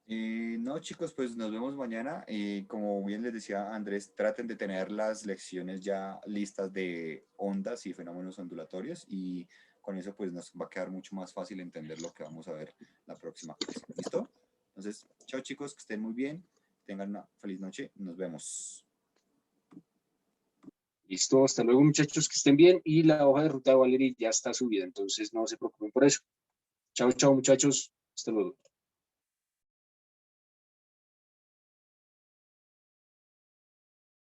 No, chicos, pues nos vemos mañana. Como bien les decía Andrés, traten de tener las lecciones ya listas de ondas y fenómenos ondulatorios y con eso pues nos va a quedar mucho más fácil entender lo que vamos a ver la próxima clase. ¿Listo? Entonces, chao chicos, que estén muy bien, tengan una feliz noche, nos vemos. Listo, hasta luego, muchachos, que estén bien y la hoja de ruta de Valerie ya está subida, entonces no se preocupen por eso. Chao, chao, muchachos, hasta luego.